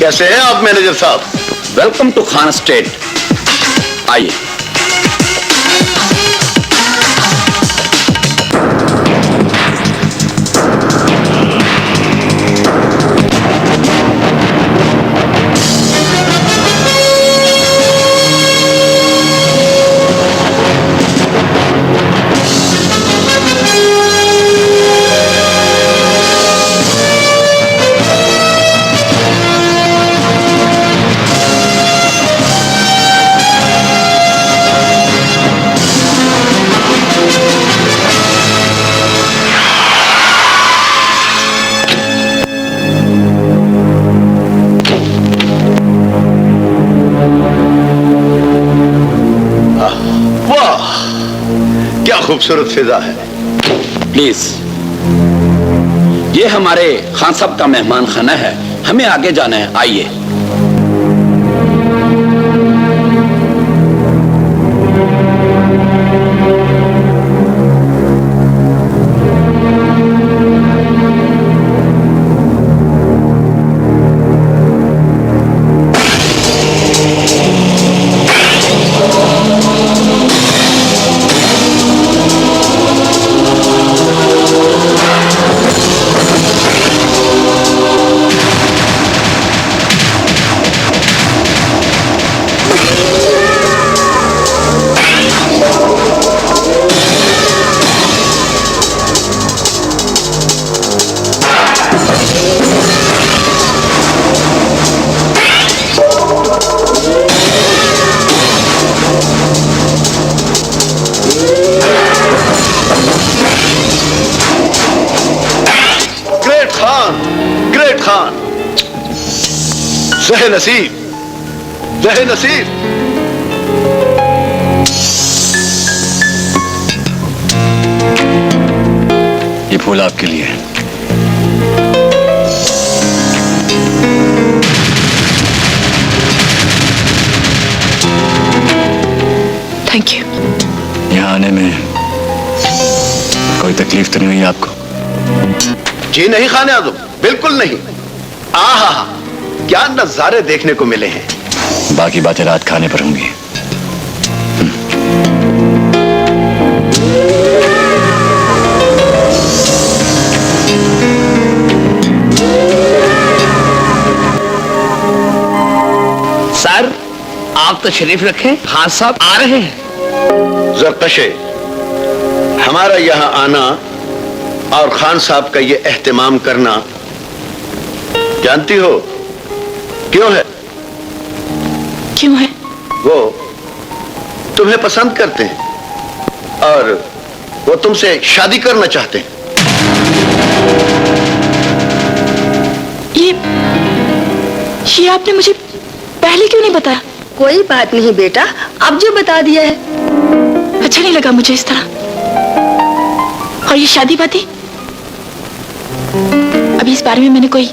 कैसे हैं आप मैनेजर साहब? Welcome to Khan state. आइए। खूबसूरत फिजा है। प्लीज, ये हमारे खान साहब का मेहमान खाना है, हमें आगे जाना है। आइए। जहे नसीब, जहे नसीब। ये फूल आपके लिए है। Thank you. यहाँ आने में कोई तकलीफ तो नहीं हुई आपको? जी नहीं खाने आज़म, बिल्कुल नहीं। आहा, क्या नजारे देखने को मिले हैं। बाकी बातें रात खाने पर होंगी। सर, आप तो शरीफ रखें, खान साहब आ रहे हैं। ज़रकशे, हमारा यहाँ आना और खान साहब का ये एहतमाम करना जानती हो क्यों है? क्यों है? वो तुम्हें पसंद करते हैं और वो तुमसे शादी करना चाहते हैं। ये आपने मुझे पहले क्यों नहीं बताया? कोई बात नहीं बेटा, अब जो बता दिया है। अच्छा नहीं लगा मुझे इस तरह। और ये शादी बाती, अभी इस बारे में मैंने कोई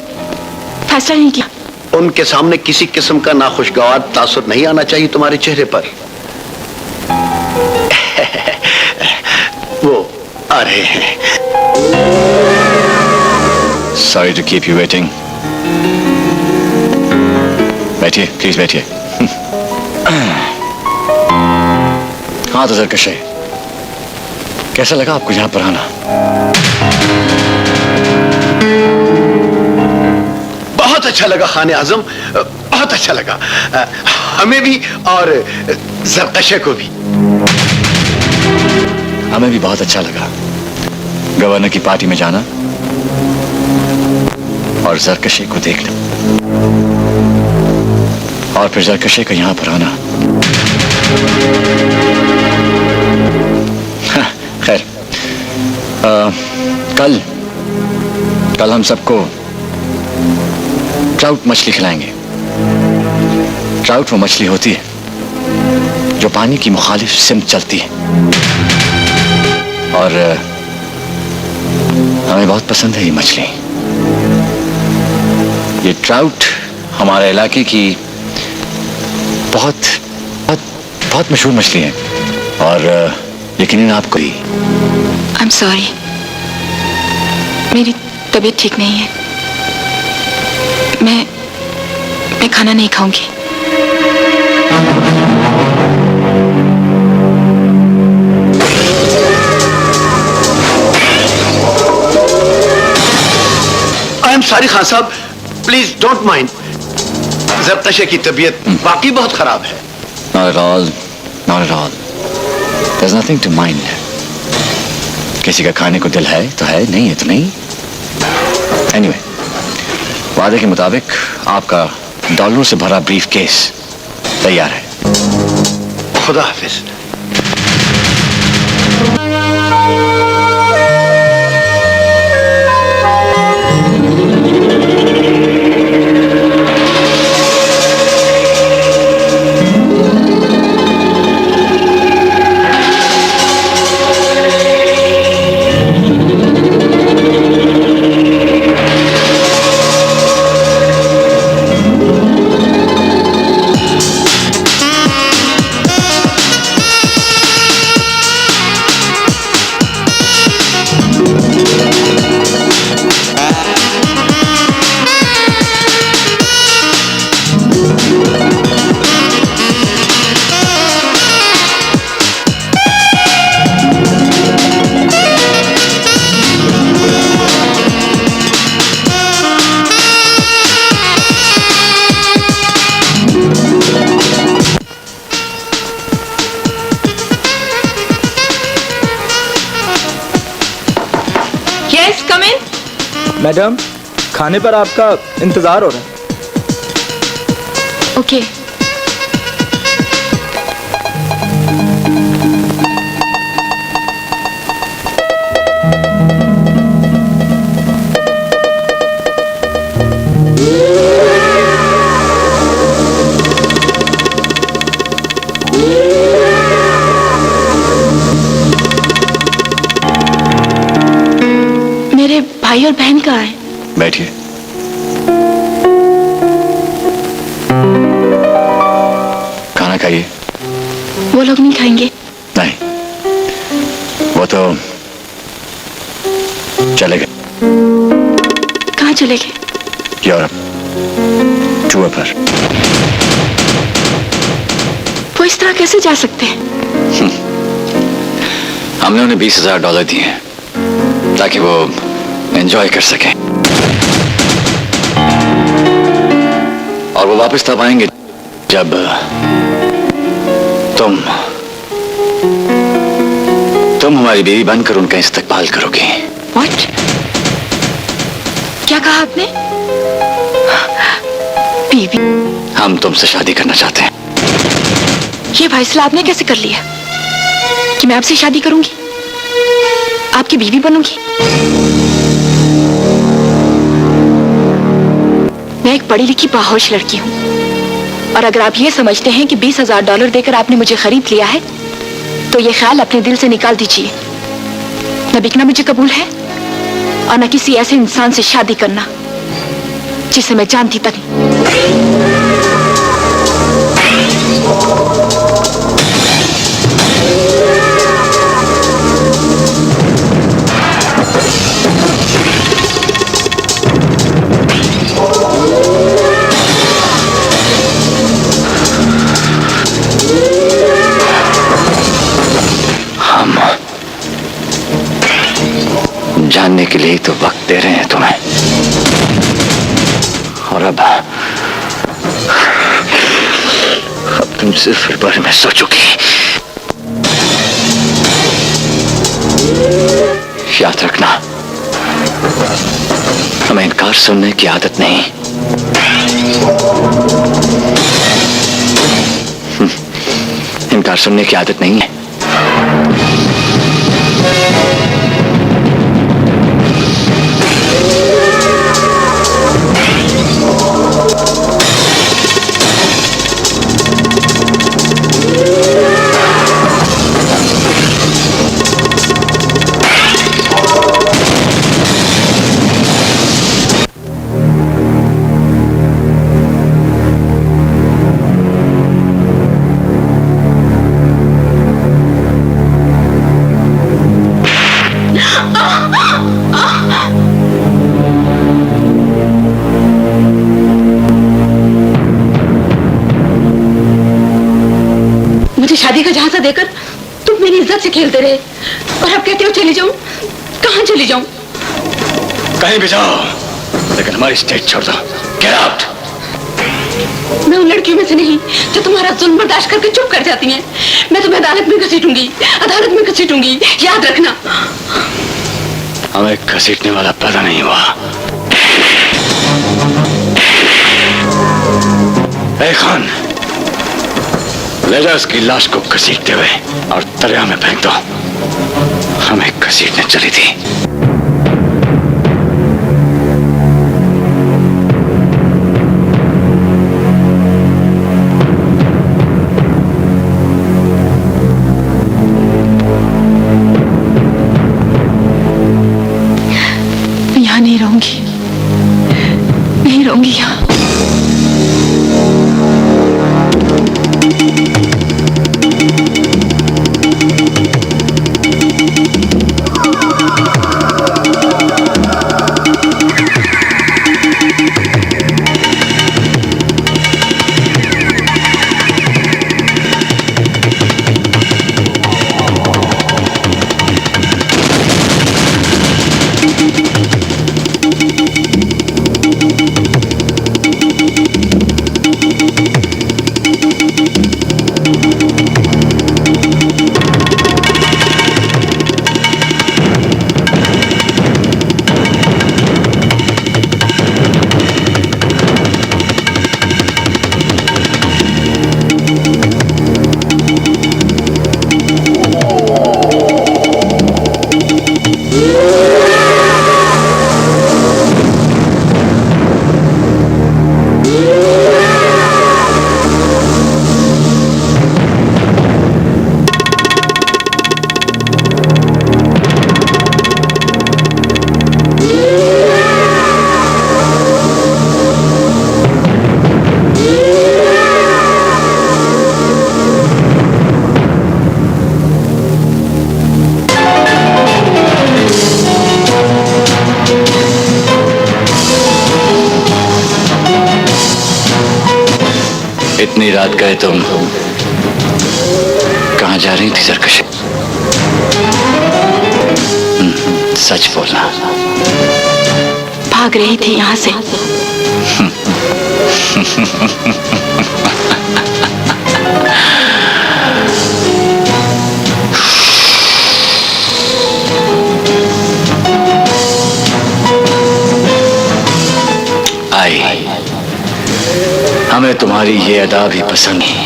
फैसला नहीं किया। उनके सामने किसी किस्म का नाखुशगवार तासुर नहीं आना चाहिए तुम्हारे चेहरे पर। वो आ रहे हैं। Sorry to keep you waiting. बैठिए, प्लीज बैठिए। हाँ तो ज़रकशे, कैसा लगा आपको यहाँ पर आना? बहुत अच्छा लगा खाने आज़म, बहुत अच्छा लगा हमें भी और ज़रकशे को भी। हमें भी बहुत अच्छा लगा गवर्नर की पार्टी में जाना और ज़रकशे को देखना और फिर ज़रकशे का यहाँ पर आना। खैर, कल हम सबको ट्राउट मछली खिलाएंगे। ट्राउट वो मछली होती है जो पानी की मुखालिफ सिमत चलती है और हमें बहुत पसंद है ये मछली। ये ट्राउट हमारे इलाके की बहुत बहुत बहुत मशहूर मछली है और यकीनन आपको ही। I'm sorry, मेरी तबीयत ठीक नहीं है। मैं खाना नहीं खाऊंगी। आई एम सॉरी खान साहब, प्लीज डोंट माइंड। जब्तशे की तबीयत वाकई बहुत खराब है। Not at all. Not at all. There's nothing to mind. किसी का खाने को दिल है तो है, नहीं है तो नहीं। Anyway, वादे के मुताबिक आपका डॉलरों से भरा ब्रीफ केस तैयार है। खुदा हाफिज। यस कम इन। मैडम, खाने पर आपका इंतजार हो रहा है। ओके। मेरे भाई और बहन कहाँ हैं? बैठिए। खाना खाइए। वो लोग नहीं खाएंगे। नहीं, वो तो चले गए कहाँ चले गए? यूरोप, टूर पर। वो इस तरह कैसे जा सकते हैं? हमने उन्हें $20,000 दिए हैं ताकि वो एंजॉय कर सके, और वो वापस तब आएंगे जब तुम हमारी बीवी बनकर उनका इस्तेमाल करोगी। What? क्या कहा आपने? बीवी? हम तुमसे शादी करना चाहते हैं। ये फैसला आपने कैसे कर लिया कि मैं आपसे शादी करूंगी, आपकी बीवी बनूंगी? मैं एक पढ़ी लिखी बाहोश लड़की हूं, और अगर आप ये समझते हैं कि $20,000 देकर आपने मुझे खरीद लिया है, तो ये ख्याल अपने दिल से निकाल दीजिए। न बिकना मुझे कबूल है, और न किसी ऐसे इंसान से शादी करना जिसे मैं जानती तक नहीं। जानने के लिए तो वक्त दे रहे हैं तुम्हें, और अब तुम सिर्फ इस बारे में सोचोगी। याद रखना, हमें इनकार सुनने की आदत नहीं। इनकार सुनने की आदत नहीं है। शादी का झांसा देकर तुम मेरी इज्जत से खेलते रहे और अब कहते हो चली जाऊं। कहां चली जाऊं? कहीं भी जाओ, लेकिन हमारी स्टेट छोड़ दो। Get out. मैं उन लड़कियों में से नहीं जो तुम्हारा जुल्म बर्दाश्त करके चुप कर जाती हैं। मैं तुम्हें अदालत में घसीटूंगी, अदालत में घसीटूंगी, याद रखना। हमें घसीटने वाला पैदा नहीं हुआ। ए खान, ले जाओ उसकी लाश को घसीटते हुए और दरिया में फेंक दो। हमें घसीटने चली थी। मैं यहाँ नहीं रहूंगी, नहीं रहूंगी यहाँ। इतनी रात गए तुम कहां जा रही थी सरकश? सच बोलना। भाग रही थी यहाँ से। आई, हमें तुम्हारी ये अदा भी पसंद है।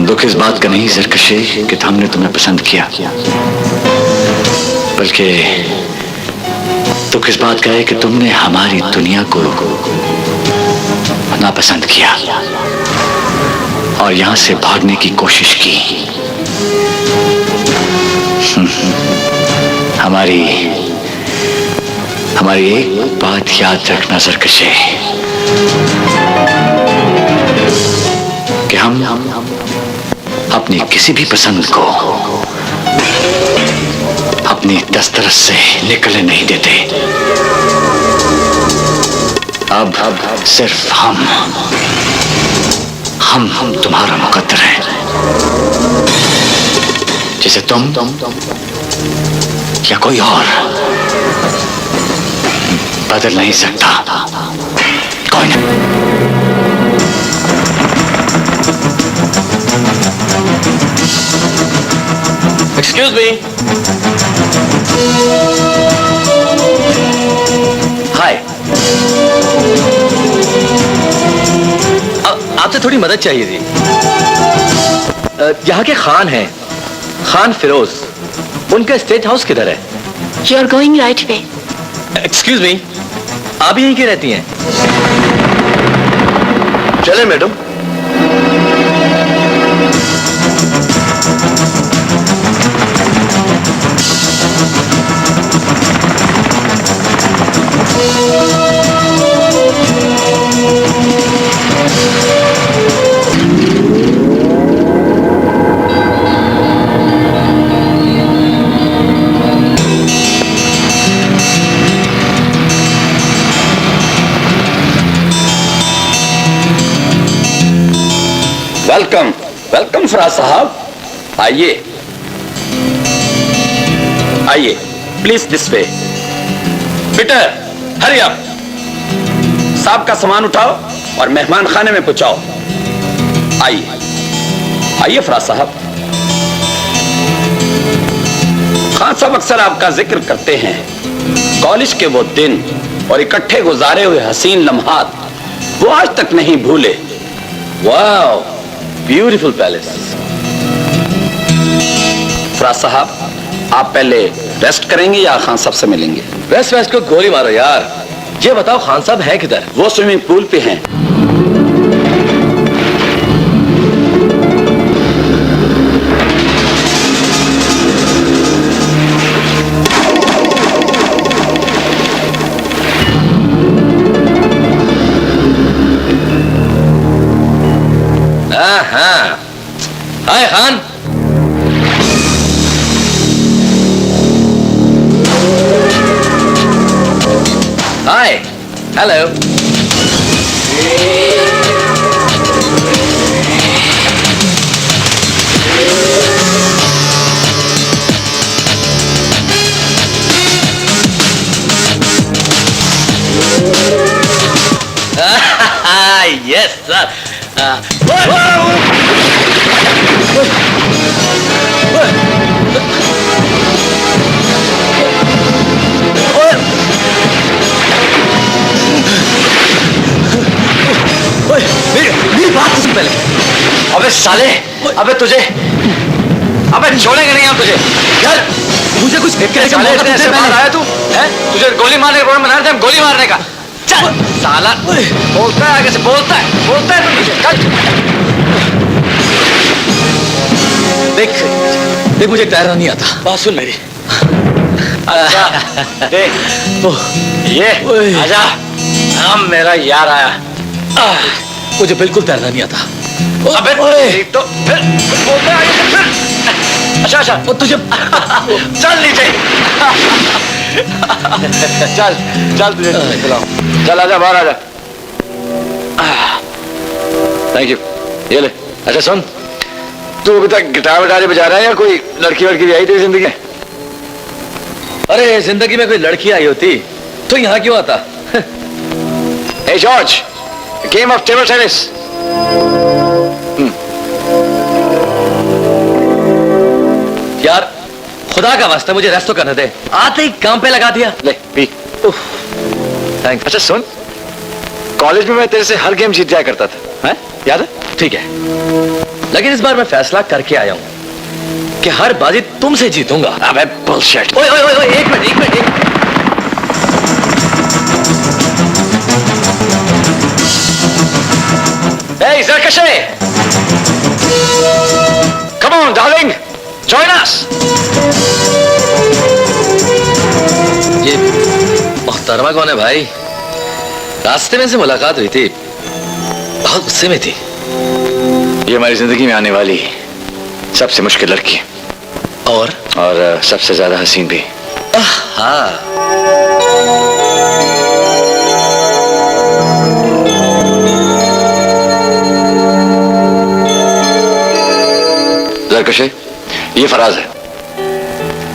दुख इस बात का नहीं सरकशे कि हमने तुम्हें पसंद किया, बल्कि दुख इस बात का है कि तुमने हमारी दुनिया को नापसंद किया और यहां से भागने की कोशिश की। हमारी एक बात याद रखना सरकशे, कि हम अपनी किसी भी पसंद को अपनी दस्तरस से निकलने नहीं देते। अब सिर्फ हम तुम्हारा मुकद्दर है, जिसे तुम या कोई और बदल नहीं सकता। कोई नहीं। Excuse me. हाय, आपसे थोड़ी मदद चाहिए थी। यहाँ के खान हैं, खान फिरोज, उनका स्टेट हाउस किधर है? You are going right way. Excuse me, आप यहीं की रहती हैं? चले मैडम। वेलकम वेलकम फराज साहब, आइए आइए, please this way. Peter, hurry up, साहब का सामान उठाओ और मेहमान खाने में पहुंचाओ। आइए आइए फराज साहब। खान साहब अक्सर आपका जिक्र करते हैं, कॉलेज के वो दिन और इकट्ठे गुजारे हुए हसीन लम्हात वो आज तक नहीं भूले। Wow, beautiful palace. फराज साहब, आप पहले रेस्ट करेंगे या खान साहब से मिलेंगे? वेस्ट को गोली मारो यार। ये बताओ खान साहब है किधर? वो स्विमिंग पूल पे हैं। हाँ, हाय खान। हाय, हेलो। Yes sir. मेरी बात सुन पहले। अबे साले, अबे तुझे, अबे छोड़ेंगे नहीं हम तुझे। यार मुझे कुछ साले ऐसे मार आया तू है? तुझे गोली मारने का प्रोग्राम बना रहे थे हम, गोली मारने का। चल साला, बोलता है आगे से, बोलता है तो मुझे। चल देख देख, मुझे तैरना नहीं आता। बात सुन मेरी। अच्छा देख ये, आजा, हम मेरा यार आया। मुझे बिल्कुल तैरना नहीं आता। अबे तो फिर बोलते आगे से फिर। अच्छा और तुझे चल नीचे। चल चल तुझे खिलाऊं। चल आजा, बाहर आजा। थैंक यू, ये ले। अच्छा सुन, तू अभी तक गिटार विटार बजा रहा है या कोई लड़की वड़की भी आई तेरी जिंदगी में? अरे जिंदगी में कोई लड़की आई होती तो यहाँ क्यों आता? Hey George, a game of table tennis. यार खुदा का वास्ता मुझे रेस्ट तो करने दे, आते ही काम पे लगा दिया। ले पी। थैंक्स। अच्छा सुन, कॉलेज में मैं तेरे से हर गेम जीत जाया करता था, हैं? याद है? ठीक है, लेकिन इस बार मैं फैसला करके आया हूं कि हर बाजी तुमसे जीतूंगा। अबे बुलशिट। ओए ओए ओए, एक minute. Hey, Zarkashe! Come on, darling! Join us! ये मोहतरमा कौन है भाई? रास्ते में से मुलाकात हुई थी, बहुत गुस्से में थी। ये हमारी जिंदगी में आने वाली सबसे मुश्किल लड़की और सबसे ज्यादा हसीन भी। हाँ, जरकशे, ये फराज है,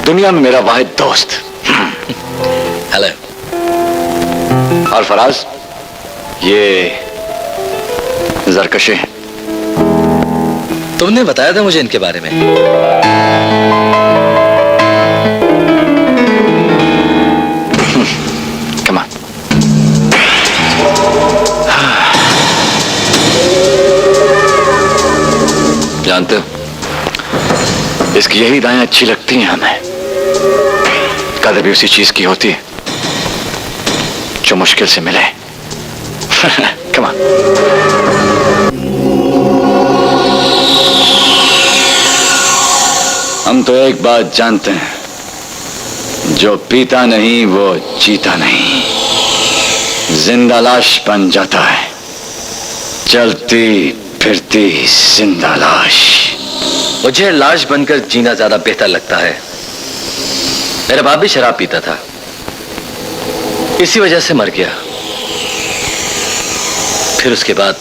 दुनिया में मेरा वाहिद दोस्त। हेलो। और फराज, ये जरकशे हैं। तुमने बताया था मुझे इनके बारे में। Come on. जानते हो, इसकी यही दाएं अच्छी लगती हैं हमें। कदर भी उसी चीज की होती है जो मुश्किल से मिले। Come on. हम तो एक बात जानते हैं, जो पीता नहीं वो जीता नहीं, जिंदा लाश बन जाता है, चलती फिरती जिंदा लाश। मुझे लाश बनकर जीना ज्यादा बेहतर लगता है। मेरा बाप भी शराब पीता था, इसी वजह से मर गया। फिर उसके बाद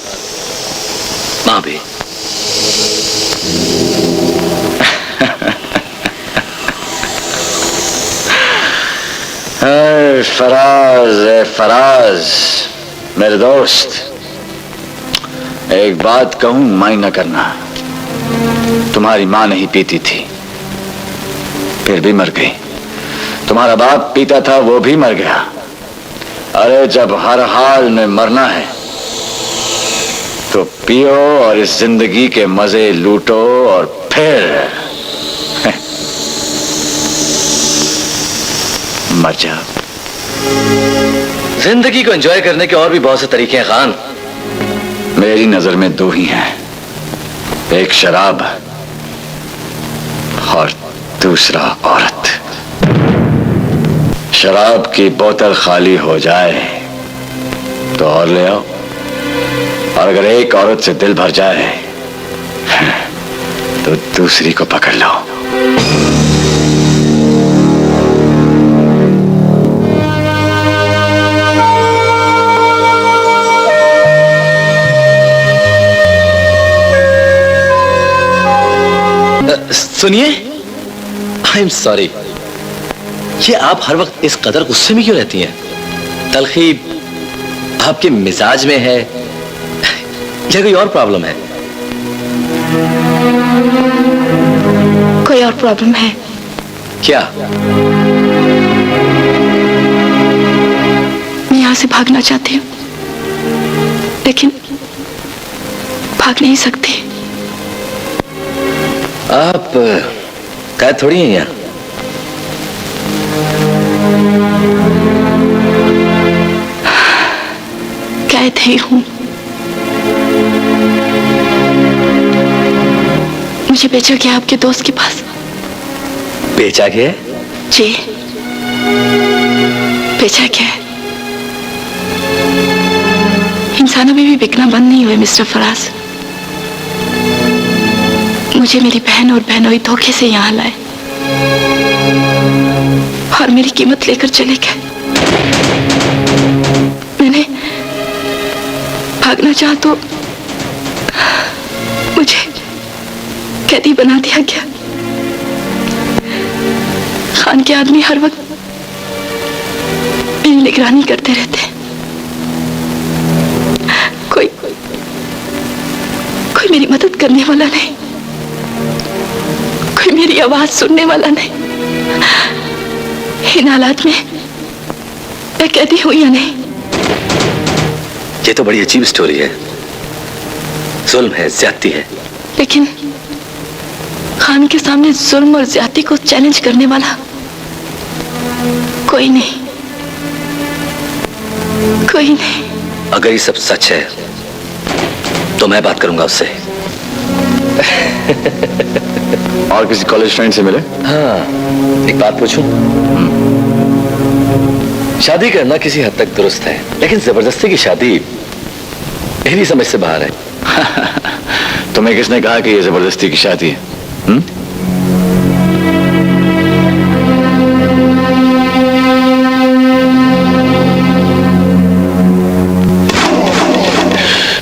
मां भी। फराज मेरे दोस्त, एक बात कहूं माइंड न करना। तुम्हारी मां नहीं पीती थी, फिर भी मर गई। तुम्हारा बाप पीता था, वो भी मर गया। अरे जब हर हाल में मरना है तो पियो और इस जिंदगी के मजे लूटो और फिर मर जाओ। जिंदगी को एंजॉय करने के और भी बहुत से तरीके हैं खान। मेरी नजर में दो ही हैं, एक शराब और दूसरा औरत। शराब की बोतल खाली हो जाए तो और ले आओ, और अगर एक औरत से दिल भर जाए तो दूसरी को पकड़ लो। सुनिए, आई एम सॉरी, ये आप हर वक्त इस कदर गुस्से में क्यों रहती हैं? तलखी आपके मिजाज में है या कोई और प्रॉब्लम है? कोई और प्रॉब्लम है? क्या? मैं यहाँ से भागना चाहती हूँ, लेकिन भाग नहीं सकती। आप कैद थोड़ी हैं यहाँ। कैद ही हूँ। मुझे बेचा गया आपके दोस्त के पास। बेचा गया? जी, बेचा गया। इंसानों में भी बिकना बंद नहीं हुए मिस्टर फराज। मुझे मेरी बहन और बहनोई धोखे से यहाँ लाए और मेरी कीमत लेकर चले गए। मैंने भागना चाहा तो मुझे कैदी बना दिया गया। खान के आदमी हर वक्त मेरी निगरानी करते रहते हैं। कोई मेरी मदद करने वाला नहीं, कोई मेरी आवाज सुनने वाला नहीं। इन हालात में मैं कैदी हूं या नहीं? ये तो बड़ी अजीब स्टोरी है। जुल्म है, ज्यादती है। लेकिन खान के सामने जुल्म और ज्यादती को चैलेंज करने वाला कोई नहीं, कोई नहीं। अगर ये सब सच है तो मैं बात करूंगा उससे। और किसी कॉलेज फ्रेंड से मिले? हाँ, एक बात पूछूं? शादी करना किसी हद तक दुरुस्त है, लेकिन जबरदस्ती की शादी मेरी समझ से बाहर है। तुम्हें किसने कहा कि ये जबरदस्ती की शादी है?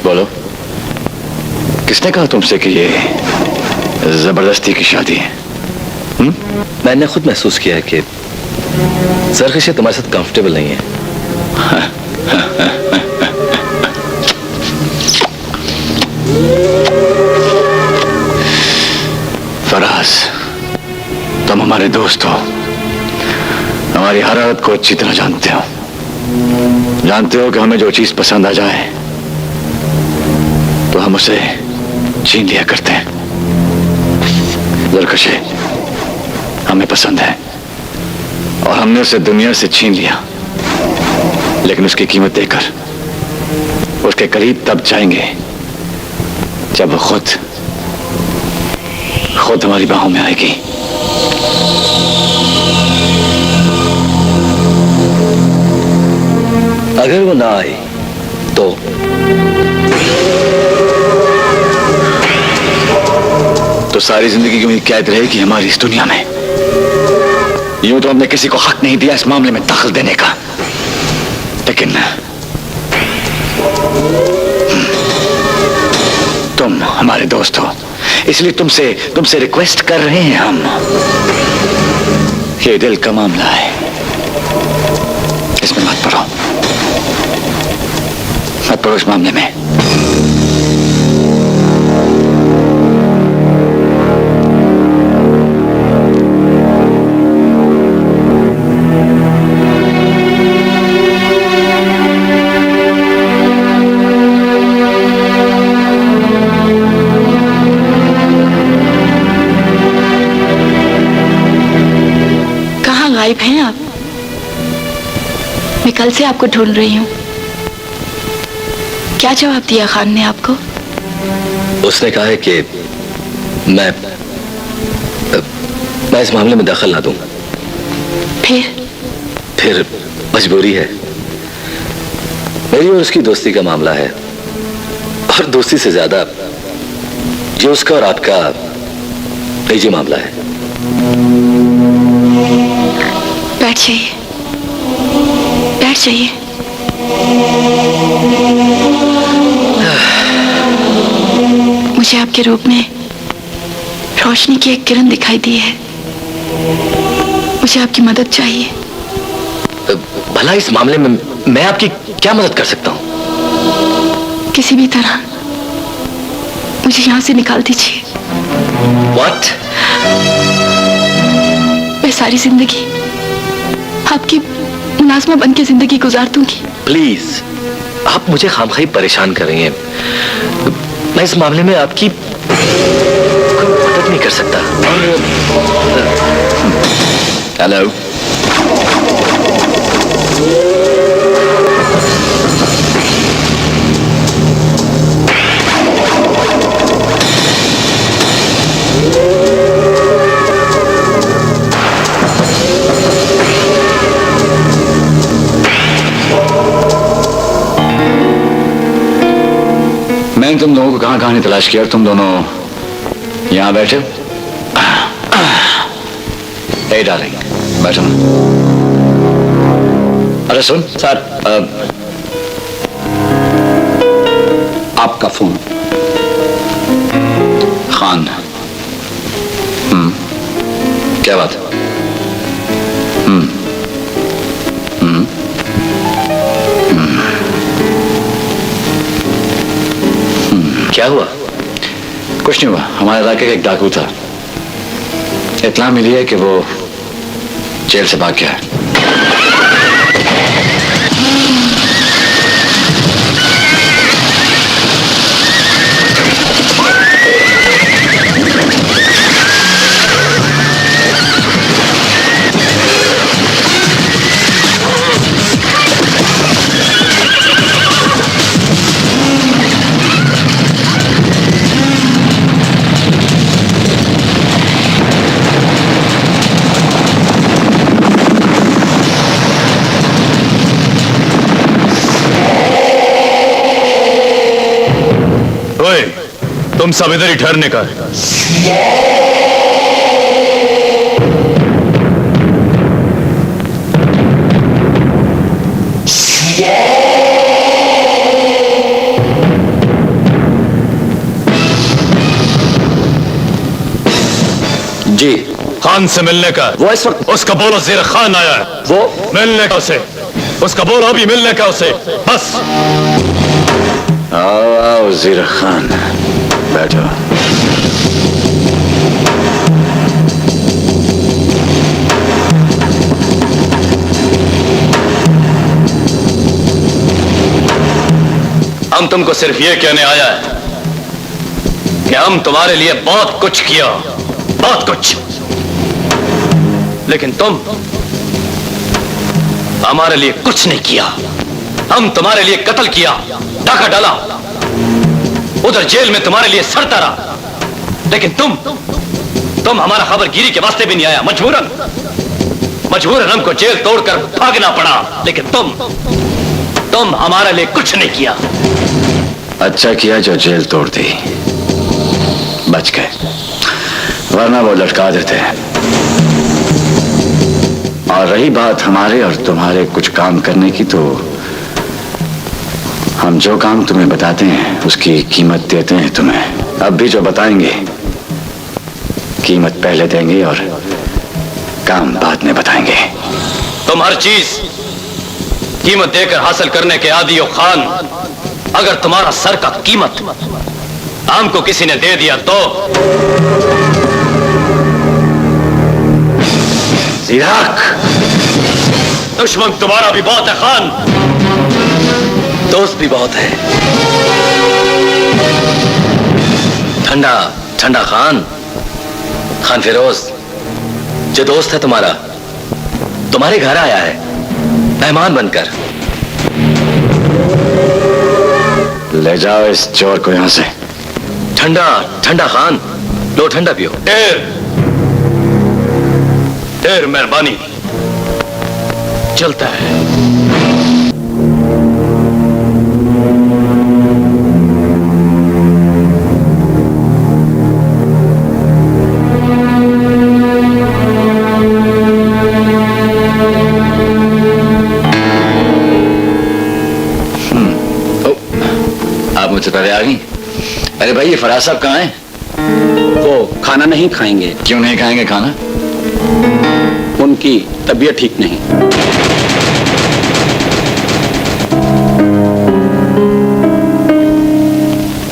बोलो, किसने कहा तुमसे कि ये जबरदस्ती की शादी है? मैंने खुद महसूस किया है कि जरकशे तुम्हारे साथ कंफर्टेबल नहीं है। फराज, तुम हमारे दोस्त हो, हमारी हरारत को अच्छी तरह जानते हो। जानते हो कि हमें जो चीज पसंद आ जाए तो हम उसे छीन लिया करते हैं। जरकशे हमें पसंद है और हमने उसे दुनिया से छीन लिया, लेकिन उसकी कीमत देकर उसके करीब तब जाएंगे जब वो खुद हमारी बाहों में आएगी। अगर वो ना आई तो सारी जिंदगी की मेरी कैद रहेगी हमारी इस दुनिया में। यूं तो हमने किसी को हक नहीं दिया इस मामले में दखल देने का, लेकिन तुम हमारे दोस्त हो, इसलिए तुमसे रिक्वेस्ट कर रहे हैं हम। ये दिल का मामला है, इसमें मत पड़ो इस मामले में। गायब हैं आप? मैं कल से आपको ढूंढ रही हूँ। क्या जवाब दिया खान ने आपको? उसने कहा है कि मैं इस मामले में दखल ना दूं। फिर मजबूरी है। मेरी और उसकी दोस्ती का मामला है, और दोस्ती से ज्यादा ये उसका और आपका निजी मामला है। बैठ जाइए, बैठ जाइए। मुझे आपके रूप में रोशनी की एक किरण दिखाई दी है। मुझे आपकी मदद चाहिए। भला इस मामले में मैं आपकी क्या मदद कर सकता हूं? किसी भी तरह मुझे यहां से निकाल दीजिए। What? मैं सारी जिंदगी आपकी मुलाजमा बन के जिंदगी गुजार दूंगी। प्लीज, आप मुझे खामखाई परेशान कर रही हैं। मैं इस मामले में आपकी कोई मदद नहीं कर सकता। हेलो, मैंने तुम लोगों को कहां कहां तलाश किया और तुम दोनों यहां बैठे। ए डार्लिंग, बैठो ना। अरे सुन सर, आपका फोन। खान, क्या बात? क्या हुआ? कुछ नहीं हुआ। हमारे इलाके का एक डाकू था, इत्तला मिली है कि वो जेल से भाग गया है। तुम सब इधर ही ठहरने का है। जी, खान से मिलने का। वो इस वक्त उसका बोलो ज़ीर खान आया है। वो मिलने का उसे, उसका बोलो अभी मिलने का उसे, बस। आओ ज़ीर खान, बैठो। हम तुमको सिर्फ ये कहने आया है कि हम तुम्हारे लिए बहुत कुछ किया, बहुत कुछ, लेकिन तुम हमारे लिए कुछ नहीं किया। हम तुम्हारे लिए कत्ल किया, डाका डाला, उधर जेल में तुम्हारे लिए सड़ता रहा, लेकिन तुम हमारा खबरगिरी के वास्ते भी नहीं आया। मजबूरन हमको जेल तोड़कर भागना पड़ा, लेकिन तुम हमारे लिए कुछ नहीं किया। अच्छा किया जो जेल तोड़ दी, बच गए, वरना वो लटका देते। और रही बात हमारे और तुम्हारे कुछ काम करने की, तो हम जो काम तुम्हें बताते हैं उसकी कीमत देते हैं तुम्हें। अब भी जो बताएंगे कीमत पहले देंगे और काम बाद में बताएंगे। तुम हर चीज कीमत देकर हासिल करने के आदी हो खान। अगर तुम्हारा सर का कीमत हमको किसी ने दे दिया तो जिराक, दुश्मन तुम्हारा भी बहुत है खान, दोस्त भी बहुत है। ठंडा ठंडा खान, खान फिरोज जो दोस्त है तुम्हारा, तुम्हारे घर आया है मेहमान बनकर। ले जाओ इस चोर को यहां से। ठंडा ठंडा खान, लो ठंडा पियो। ढेर मेहरबानी, चलता है। आप मुझसे पहले आ गई। अरे भाई, ये फराज साहब कहाँ हैं? वो खाना नहीं खाएंगे। क्यों नहीं खाएंगे खाना? उनकी तबीयत ठीक नहीं।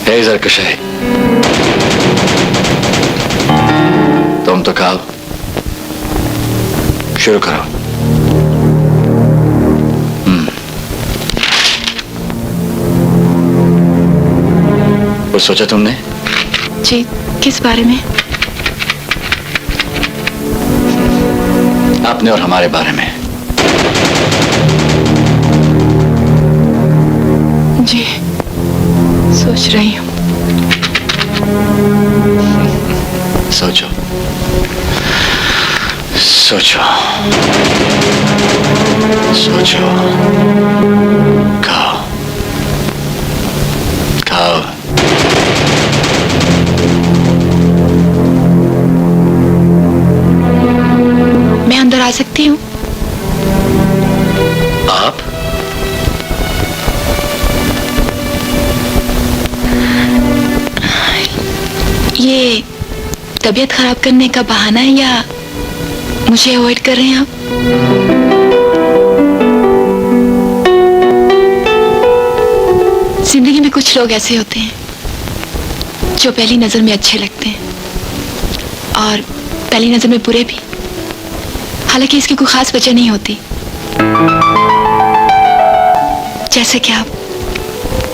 हे ज़रकशाही, तुम तो खाओ, शुरू करो। कुछ सोचा तुमने? जी, किस बारे में? अपने और हमारे बारे में। जी, सोच रही हूँ। सोचो सोचो सोचो। खाओ खाओ। मैं अंदर आ सकती हूँ? आप? ये तबीयत खराब करने का बहाना है या मुझे अवॉइड कर रहे हैं आप? जिंदगी में कुछ लोग ऐसे होते हैं जो पहली नजर में अच्छे लगते हैं और पहली नजर में बुरे भी, हालांकि इसकी कोई खास वजह नहीं होती। जैसे कि आप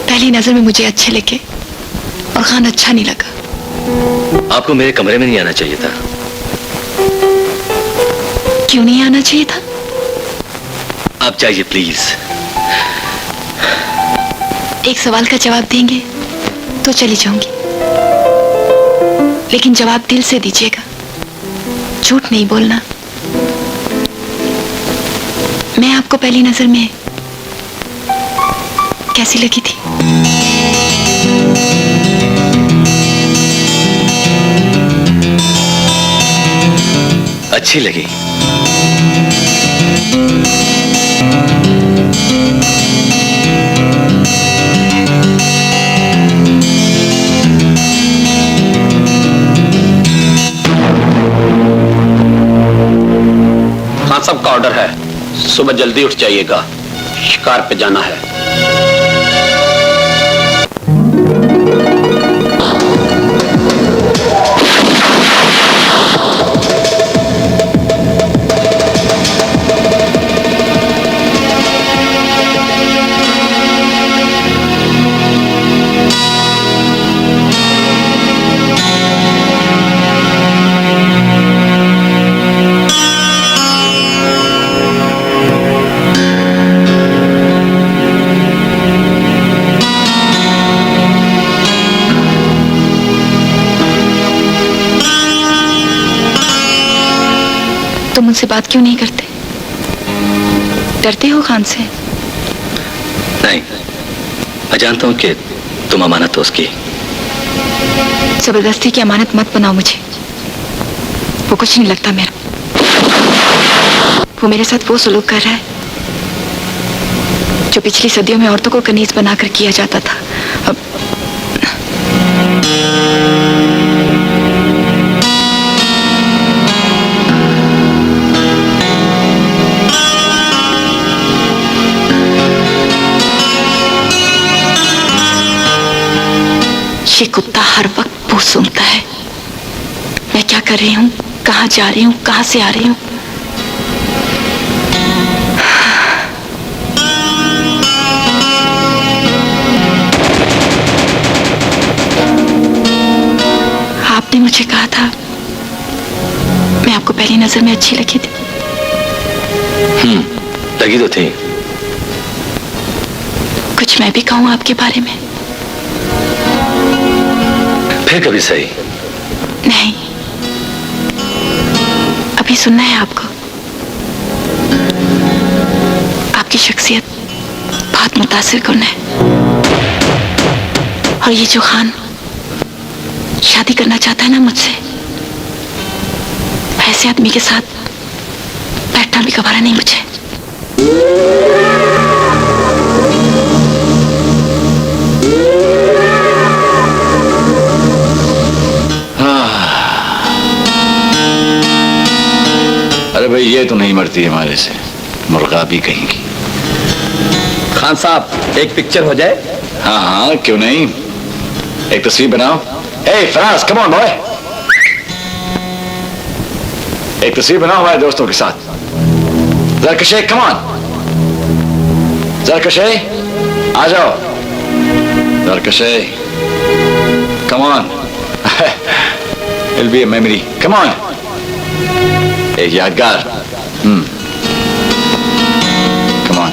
पहली नजर में मुझे अच्छे लगे और खान अच्छा नहीं लगा। आपको मेरे कमरे में नहीं आना चाहिए था। क्यों नहीं आना चाहिए था? आप जाइए प्लीज। एक सवाल का जवाब देंगे तो चली जाऊंगी, लेकिन जवाब दिल से दीजिएगा, झूठ नहीं बोलना। मैं आपको पहली नजर में कैसी लगी थी? अच्छी लगी। खान साहब का ऑर्डर है, सुबह जल्दी उठ जाइएगा, शिकार पे जाना है। तुम मुझसे बात क्यों नहीं करते? डरते हो खान से? नहीं, मैं जानता हूं कि तुम अमानत हो उसकी। जबरदस्ती की अमानत मत बनाओ मुझे, वो कुछ नहीं लगता मेरा। वो मेरे साथ वो सलूक कर रहा है जो पिछली सदियों में औरतों को कनीज बनाकर किया जाता था। अब ये कुत्ता हर वक्त वो सूंघता है। मैं क्या कर रही हूँ, कहाँ जा रही हूँ, कहाँ से आ रही हूँ? आपने मुझे कहा था मैं आपको पहली नजर में अच्छी लगी थी। लगी तो थी। कुछ मैं भी कहूँ आपके बारे में? फिर कभी सही। नहीं, अभी सुनना है आपको। आपकी शख्सियत बहुत मुतासिर कुन है, और ये जो खान शादी करना चाहता है ना मुझसे, ऐसे आदमी के साथ बैठना भी गवारा नहीं मुझे। अरे भाई, ये तो नहीं मरती हमारे से, मुर्गा भी कहीं की। खान साहब, एक पिक्चर हो जाए? हाँ हाँ, क्यों नहीं। एक तस्वीर बनाओ। ए फराज, कम ऑन बॉय, एक तस्वीर बनाओ हमारे दोस्तों के साथ। जरकशे, कम ऑन जरकशे, आ जाओ जरकशे, come on. It'll be a memory. Come on. एक यादगार। Come on.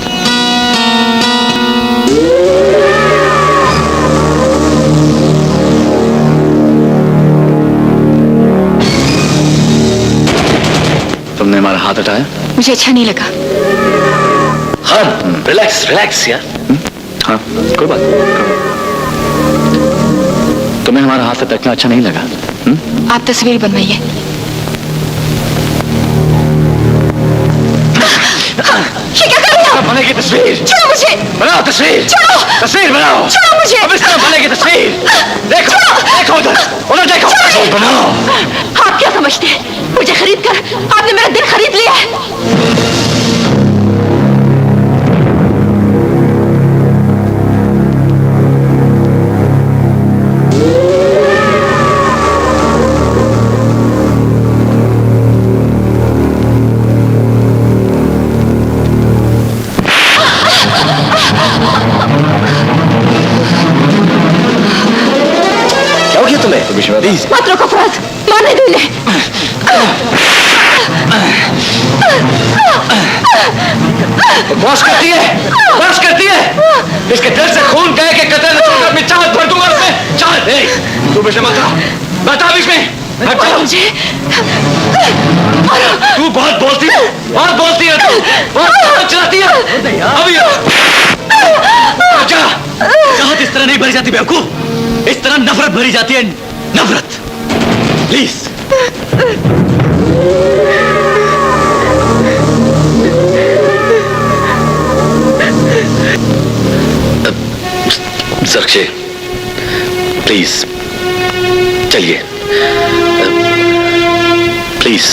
तुमने हमारा हाथ हटाया? मुझे अच्छा नहीं लगा। हाँ, रिलैक्स रिलैक्स यार। हाँ, कोई बात नहीं। तुम्हें हमारा हाथ अटकना अच्छा नहीं लगा? आप तस्वीर बनवाइए। ये क्या कर रही हो? बनेगी तस्वीर। छोड़ो मुझे। बनाओ तस्वीर। छोड़ो। तस्वीर बनाओ। छोड़ो मुझे। अब इस तरह बनेगी तस्वीर। देखो, देखो उधर देखो। बनाओ। आप क्या समझते हैं? मुझे खरीद कर आपने मेरा दिल खरीद लिया है। मत रोको फराज, मारने दो इन्हें। बॉस करती है, बॉस करती है। इसके दिल से खून कहे के कतल छोड़कर अपनी चाहत भर दूंगा उसमें। चाहत तू बीच में बता बीच में। मुझे तू बहुत बोलती है, बहुत बोलती है, तू बहुत चलाती है। अभी चाहत इस तरह नहीं भरी जाती बेवकूफ, इस तरह नफरत भरी जाती है, नफरत। प्लीज जरकशे, प्लीज चलिए, प्लीज।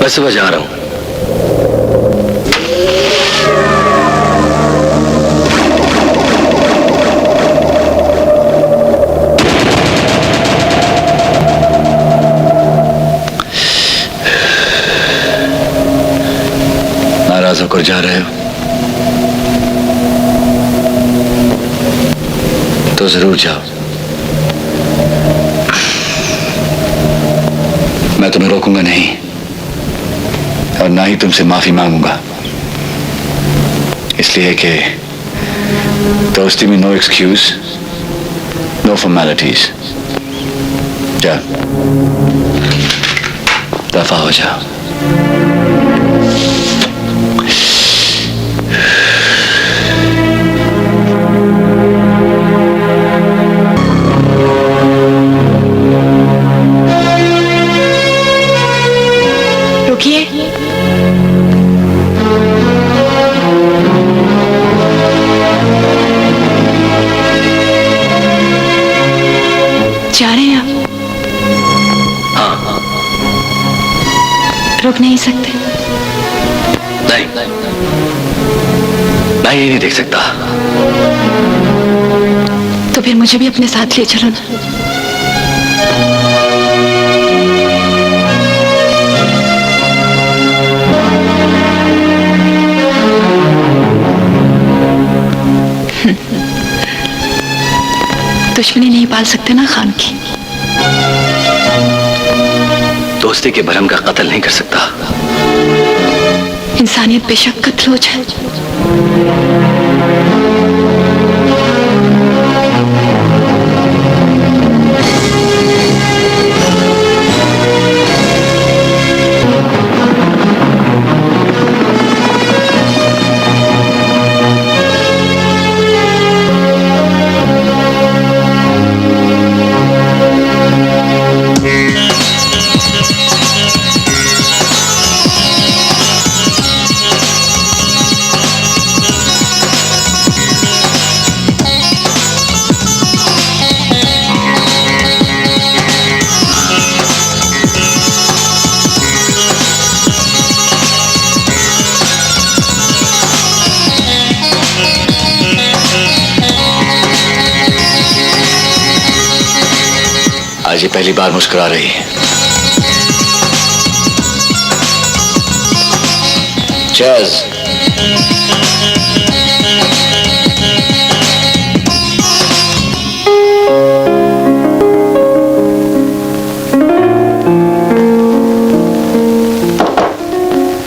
मैं सुबह जा रहा हूं। नाराज होकर जा रहे हो तो जरूर जाओ, मैं तुम्हें रोकूंगा नहीं और ना ही तुमसे माफी मांगूंगा, इसलिए कि दोस्ती में नो एक्सक्यूज, नो फॉर्मेलिटीज। जा, दफा हो जाओ। रुकिए। जा रहे हैं आप? हाँ। रुक नहीं सकते? नहीं, मैं ये नहीं देख सकता। तो फिर मुझे भी अपने साथ ले चलो ना। दुश्मनी नहीं पाल सकते ना खान की। दोस्ती के भरम का कत्ल नहीं कर सकता। इंसानियत बेशक कत्ल हो जाए। आज ये पहली बार मुस्कुरा रही है। चेयर्स।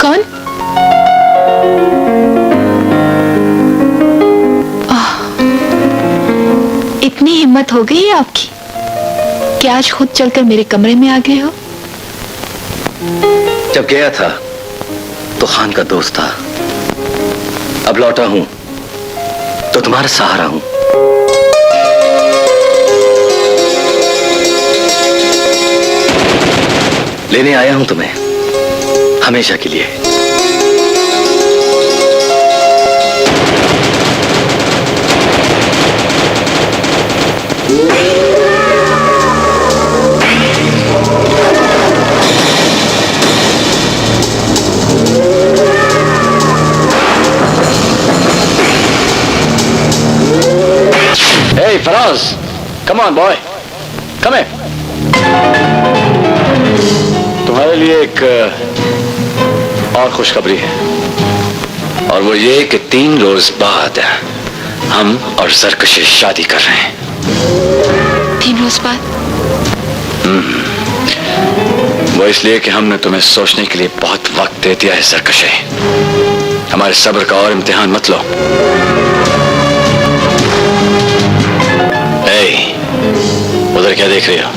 कौन? इतनी हिम्मत हो गई है आपकी कि आज खुद चलकर मेरे कमरे में आ गए हो? जब गया था तो खान का दोस्त था, अब लौटा हूं तो तुम्हारा सहारा हूं। लेने आया हूं तुम्हें हमेशा के लिए। Hey, Faraz, come on, boy, come here. तुम्हारे लिए एक और खुशखबरी है, और वो ये कि 3 रोज बाद हम और सरकशी शादी कर रहे हैं। 3 रोज बाद? वो इसलिए कि हमने तुम्हें सोचने के लिए बहुत वक्त दे दिया है सरकशी। हमारे सब्र का और इम्तिहान मत लो। उधर क्या देख रही हो?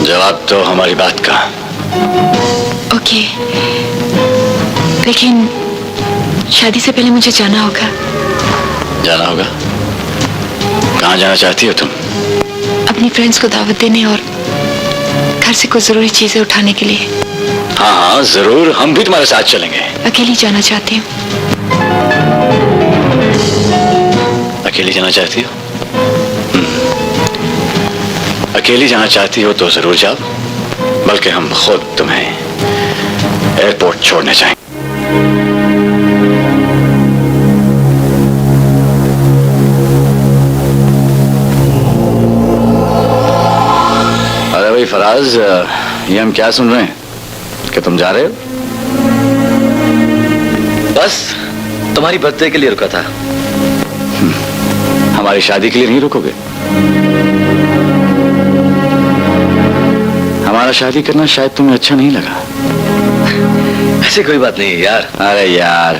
जवाब तो हमारी बात का। ओके, लेकिन शादी से पहले मुझे जाना होगा। जाना होगा? कहाँ जाना चाहती हो तुम? अपनी फ्रेंड्स को दावत देने और घर से कुछ जरूरी चीजें उठाने के लिए। हाँ हाँ जरूर, हम भी तुम्हारे साथ चलेंगे। अकेली जाना चाहती हूँ। अकेली जाना चाहती हो? अकेली जाना चाहती हो तो जरूर जाओ, बल्कि हम खुद तुम्हें एयरपोर्ट छोड़ने जाएंगे। अरे भाई फराज, ये हम क्या सुन रहे हैं कि तुम जा रहे हो? बस तुम्हारी बर्थडे के लिए रुका था। हमारी शादी के लिए नहीं रुकोगे? हमारा शादी करना शायद तुम्हें अच्छा नहीं लगा। ऐसी कोई बात नहीं यार। अरे यार,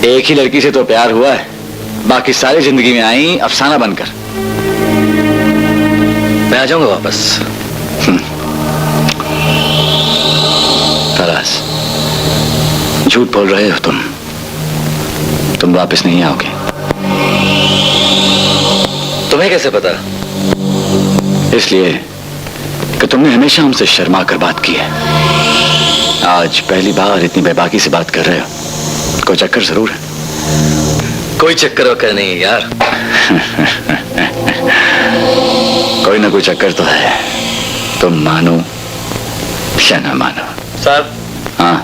एक ही लड़की से तो प्यार हुआ है, बाकी सारी जिंदगी में आई अफसाना बनकर। मैं आ जाऊंगा वापस। झूठ बोल रहे हो तुम वापस नहीं आओगे। तुम्हें कैसे पता? इसलिए कि तुमने हमेशा हमसे शर्मा कर बात की है। आज पहली बार इतनी बेबाकी से बात कर रहे हो। कोई चक्कर जरूर है। कोई चक्कर वक्कर नहीं है यार। कोई ना कोई चक्कर तो है। तुम मानो या ना मानो। सर, हाँ,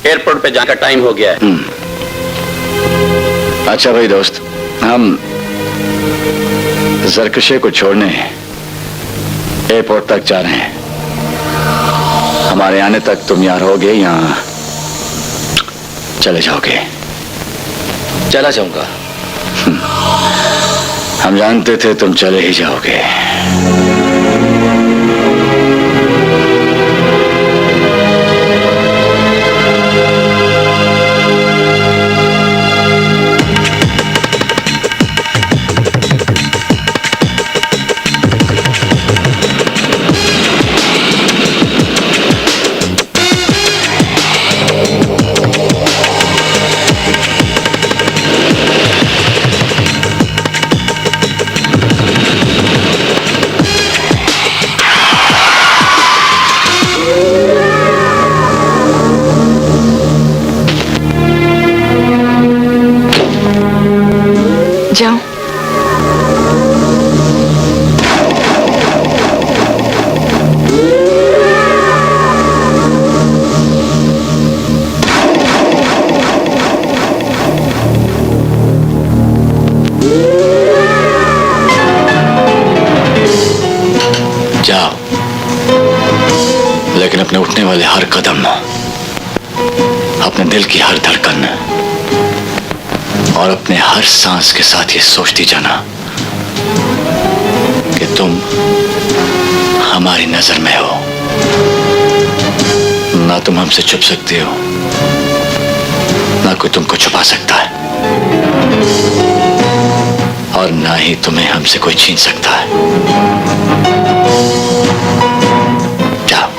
एयरपोर्ट पे जाने का टाइम हो गया है। अच्छा भाई दोस्त, हम जरकशे को छोड़ने एयरपोर्ट तक जा रहे हैं। हमारे आने तक तुम यार होगे या चले जाओगे? चला जाऊंगा। हम जानते थे तुम चले ही जाओगे। जाओ। जाओ, लेकिन अपने उठने वाले हर कदम, अपने दिल की हर धड़कन और अपने हर सांस के साथ ये सोचती जाना कि तुम हमारी नजर में हो। ना तुम हमसे छुप सकते हो, ना कोई तुमको छुपा सकता है, और ना ही तुम्हें हमसे कोई छीन सकता है। जाओ।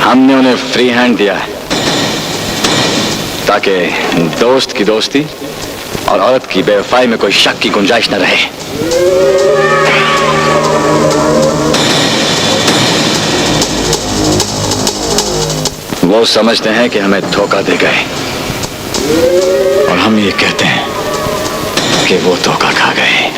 हमने उन्हें फ्री हैंड दिया है ताकि दोस्त की दोस्ती और औरत की बेवफाई में कोई शक की गुंजाइश न रहे। वो समझते हैं कि हमें धोखा दे गए और हम ये कहते हैं कि वो धोखा खा गए।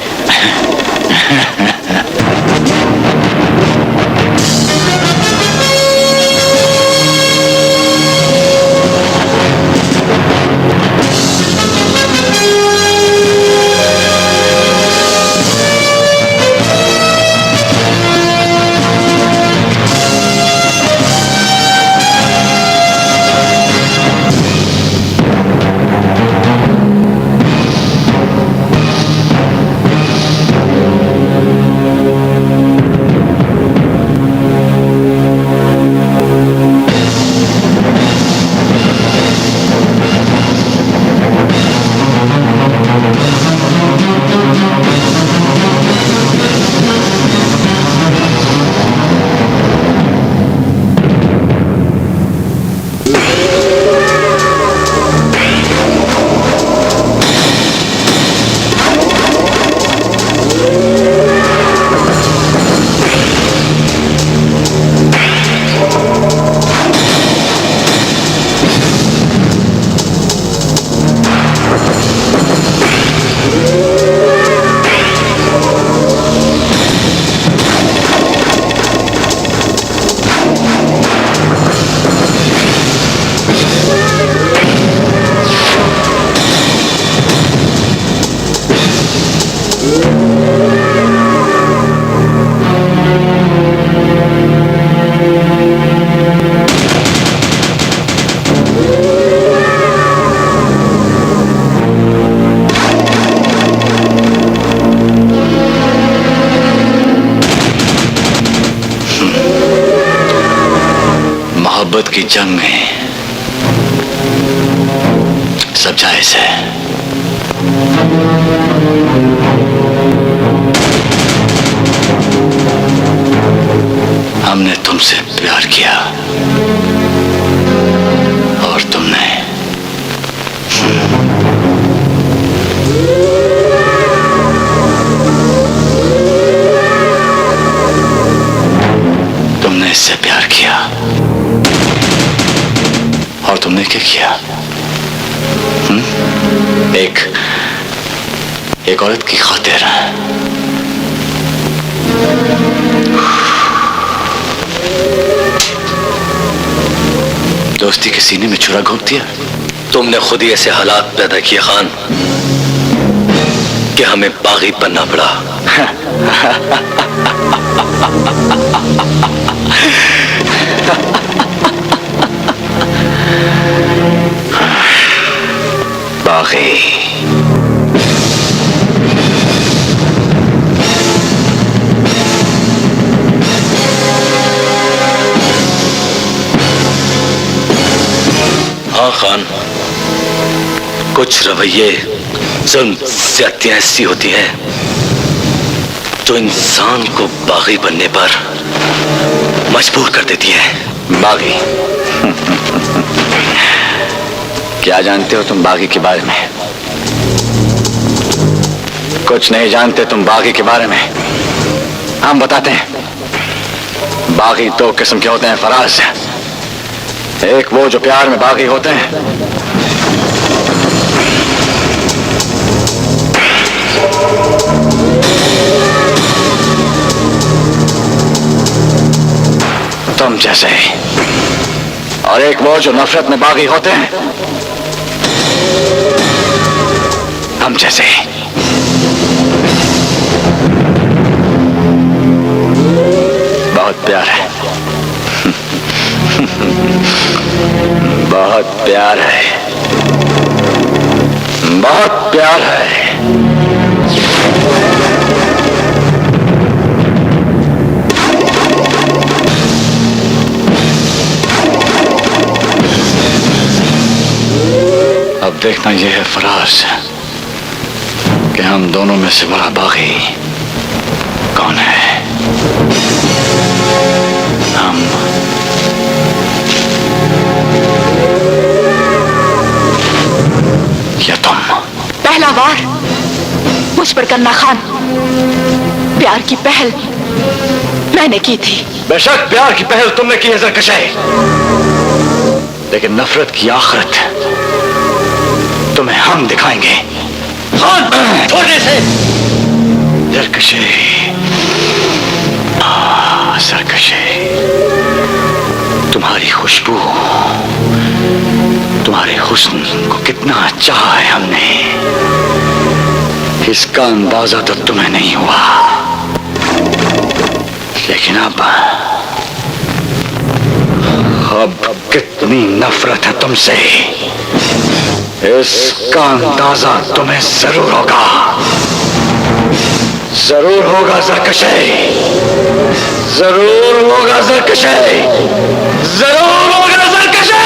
की जंग में सब जायज है। हमने तुमसे प्यार किया और तुमने इससे प्यार किया और तुमने क्या किया? एक औरत की खातिर दोस्ती के सीने में छुरा घोंप दिया। तुमने खुद ही ऐसे हालात पैदा किए खान कि हमें बागी बनना पड़ा। बागी हाँ खान, कुछ रवैये जुल्म ज्यादतियां ऐसी होती हैं जो इंसान को बागी बनने पर मजबूर कर देती है। बागी क्या जानते हो तुम बागी के बारे में? कुछ नहीं जानते तुम बागी के बारे में। हम बताते हैं। बागी दो किस्म के होते हैं फराज। एक वो जो प्यार में बागी होते हैं, तुम जैसे, और एक वो जो नफरत में बागी होते हैं, हम जैसे। बहुत प्यार है। बहुत प्यार है, बहुत प्यार है। अब देखना यह है फराज कि हम दोनों में से बड़ा बागी कौन है। हम या तुम? पहला वार मुझ पर करना खान। प्यार की पहल मैंने की थी। बेशक प्यार की पहल तुमने की है ज़रकशे, लेकिन नफरत की आखिरत तुम्हें हम दिखाएंगे। खान छोड़ने से ज़रकशे, ज़रकशे, तुम्हारी खुशबू, तुम्हारे हुस्न को कितना चाहा है हमने, इसका अंदाजा तो तुम्हें नहीं हुआ। लेकिन अब कितनी नफरत है तुमसे, इसका अंदाजा तुम्हें जरूर होगा। जरूर होगा ज़रकशे, जरूर होगा ज़रकशे, जरूर होगा ज़रकशे।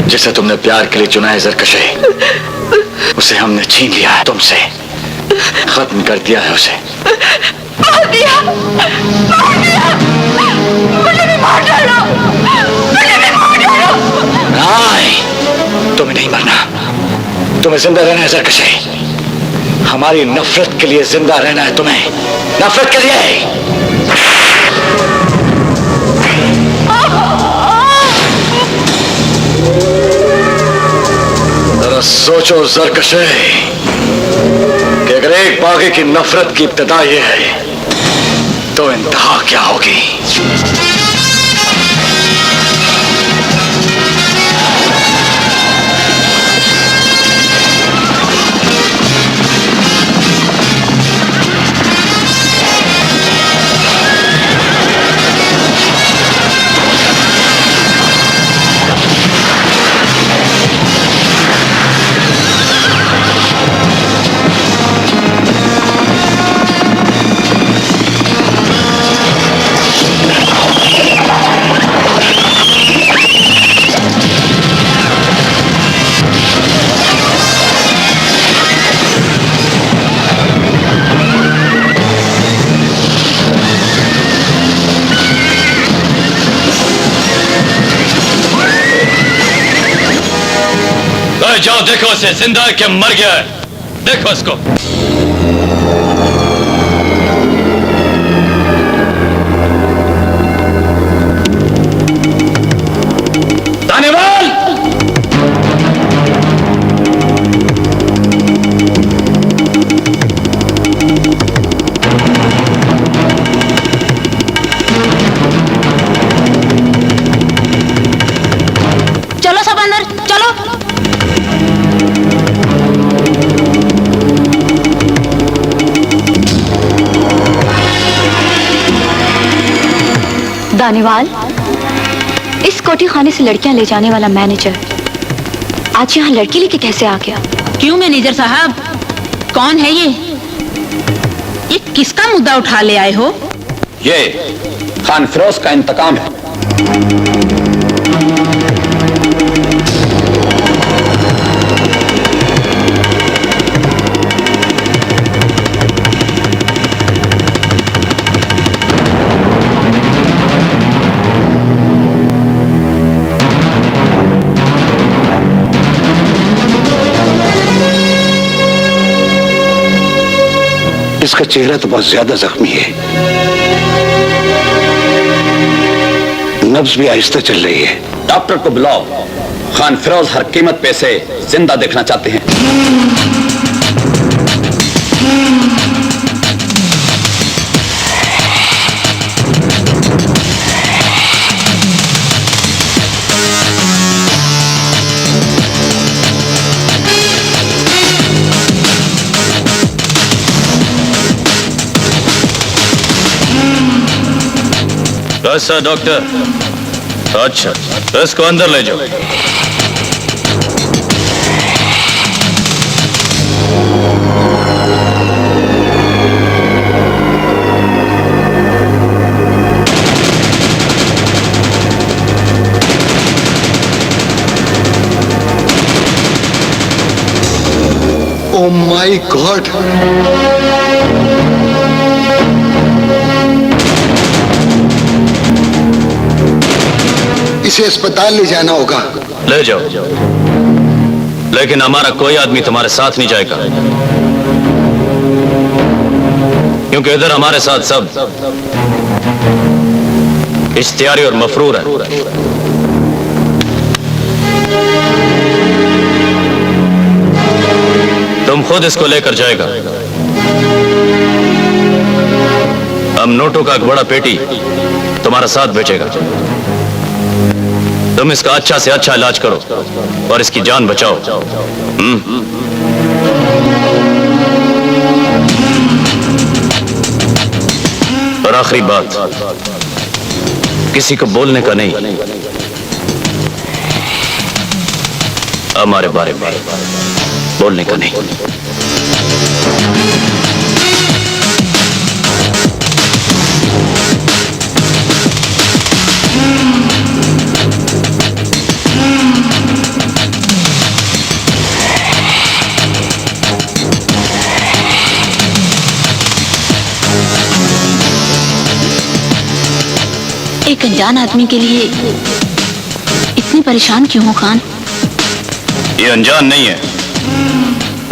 जिसे तुमने प्यार के लिए चुना है जरकशे, उसे हमने छीन लिया है तुमसे, खत्म कर दिया है उसे। मार दिया, मार दिया, मुझे भी मार डालो, मुझे भी मार डालो। नहीं, तुम्हें नहीं मरना, तुम्हें जिंदा रहना है जरकशे। हमारी नफरत के लिए जिंदा रहना है तुम्हें, नफरत के लिए। जरा सोचो जरकशे कि अगर एक बागी की नफरत की इब्तिदा ये है तो इंतहा क्या होगी। जाओ देखो उसे जिंदा है कि मर गया है, देखो उसको। दानेवाल, चलो सब अंदर चलो। दानेवाल, इस कोठी खाने से लड़कियां ले जाने वाला मैनेजर आज यहाँ लड़की लेके कैसे आ गया? क्यों मैनेजर साहब, कौन है ये किसका मुद्दा उठा ले आए हो? ये खान फिरोज का इंतकाम है। इसका चेहरा तो बहुत ज्यादा जख्मी है, नब्ज भी आहिस्ता चल रही है। डॉक्टर को बुलाओ, खान फिरोज हर कीमत पे से जिंदा देखना चाहते हैं। अच्छा डॉक्टर, अच्छा इसको अंदर ले जाओ। ओह माय गॉड, इसे अस्पताल ले जाना होगा। ले जाओ, लेकिन हमारा कोई आदमी तुम्हारे साथ नहीं जाएगा, क्योंकि इधर हमारे साथ सब इश्तियारी और मफरूर है। तुम खुद इसको लेकर जाएगा। हम नोटों का एक बड़ा पेटी तुम्हारा साथ भेजेगा। तुम इसका अच्छा से अच्छा इलाज करो और इसकी जान बचाओ। और आखिरी बात, किसी को बोलने का नहीं, हमारे बारे में बोलने का नहीं। एक अनजान आदमी के लिए इतनी परेशान क्यों हो खान? ये अनजान नहीं है,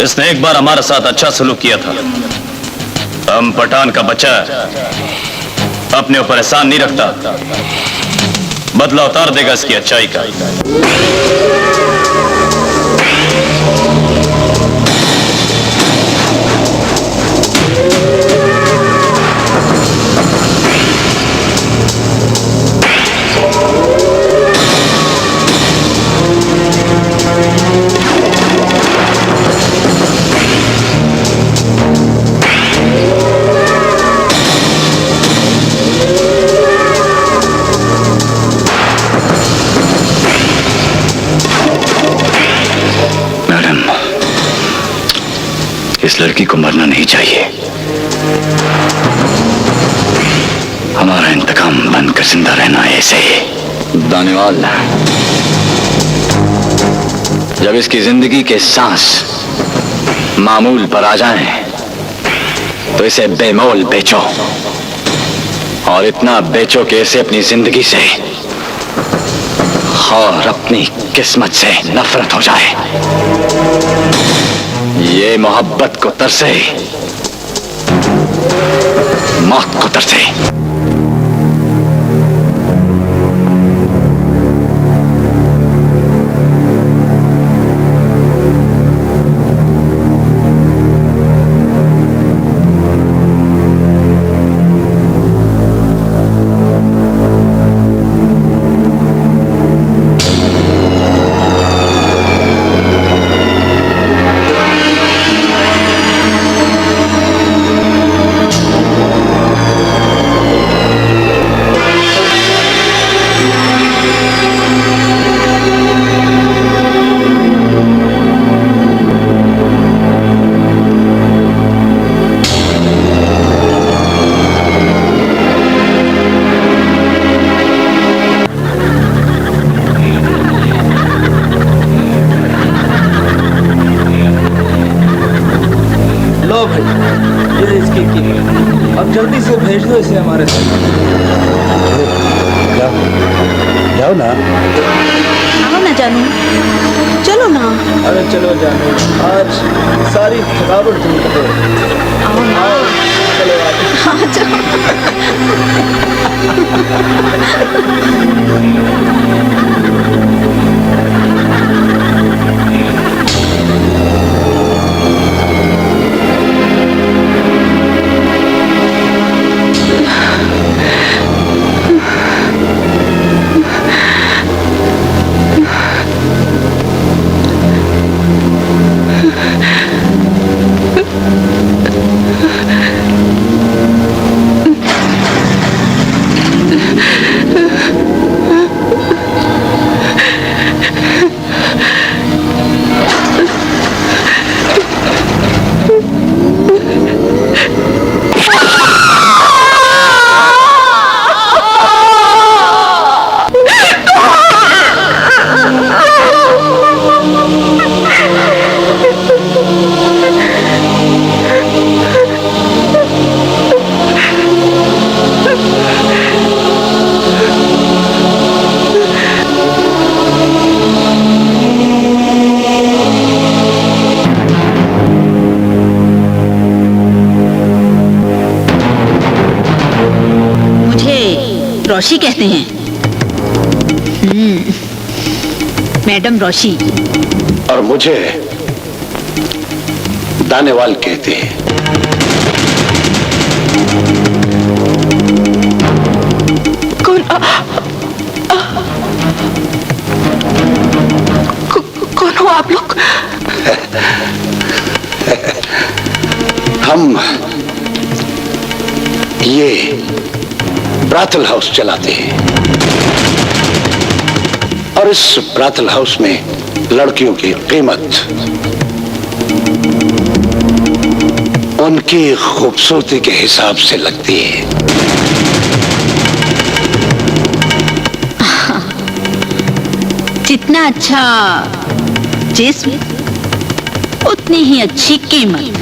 इसने एक बार हमारे साथ अच्छा सलूक किया था। हम पठान का बच्चा अपने ऊपर एहसान नहीं रखता, बदला उतार देगा इसकी अच्छाई का। इस लड़की को मरना नहीं चाहिए। हमारा इंतकाम बनकर जिंदा रहना है ऐसे ही। दानेवाल, जब इसकी जिंदगी के सांस मामूल पर आ जाएं, तो इसे बेमोल बेचो, और इतना बेचो कि इसे अपनी जिंदगी से और अपनी किस्मत से नफरत हो जाए। ये मोहब्बत को तरसे, मौत को तरसे। अब जल्दी से भेज दो इसे हमारे साथ। जाओ ना। आओ ना जानू, चलो ना। अरे चलो जानू, आज सारी थकावट दूर कर दो। आओ ना, चलो हाँ चलो। रोशी कहते हैं। मैडम रोशी। और मुझे दानेवाल कहते हैं। कौन हो आप लोग? हम ये ब्राथल हाउस चलाते हैं, और इस ब्राथल हाउस में लड़कियों की कीमत उनकी खूबसूरती के हिसाब से लगती है। जितना अच्छा जिस्म उतनी ही अच्छी कीमत।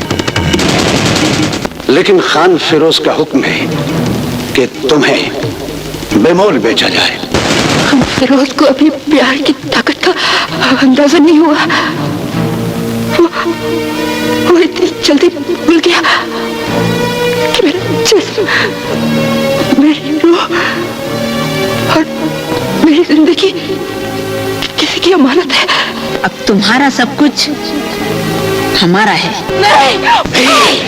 लेकिन खान फिरोज का हुक्म है कि तुम्हें बेमोल बेचा जाए। हम फिरोज को अभी प्यार की ताकत का अंदाजा नहीं हुआ। वो इतनी जल्दी भूल गया कि मेरा जिस्म, मेरी रूह और मेरी जिंदगी किसी की अमानत है। अब तुम्हारा सब कुछ हमारा है। नहीं।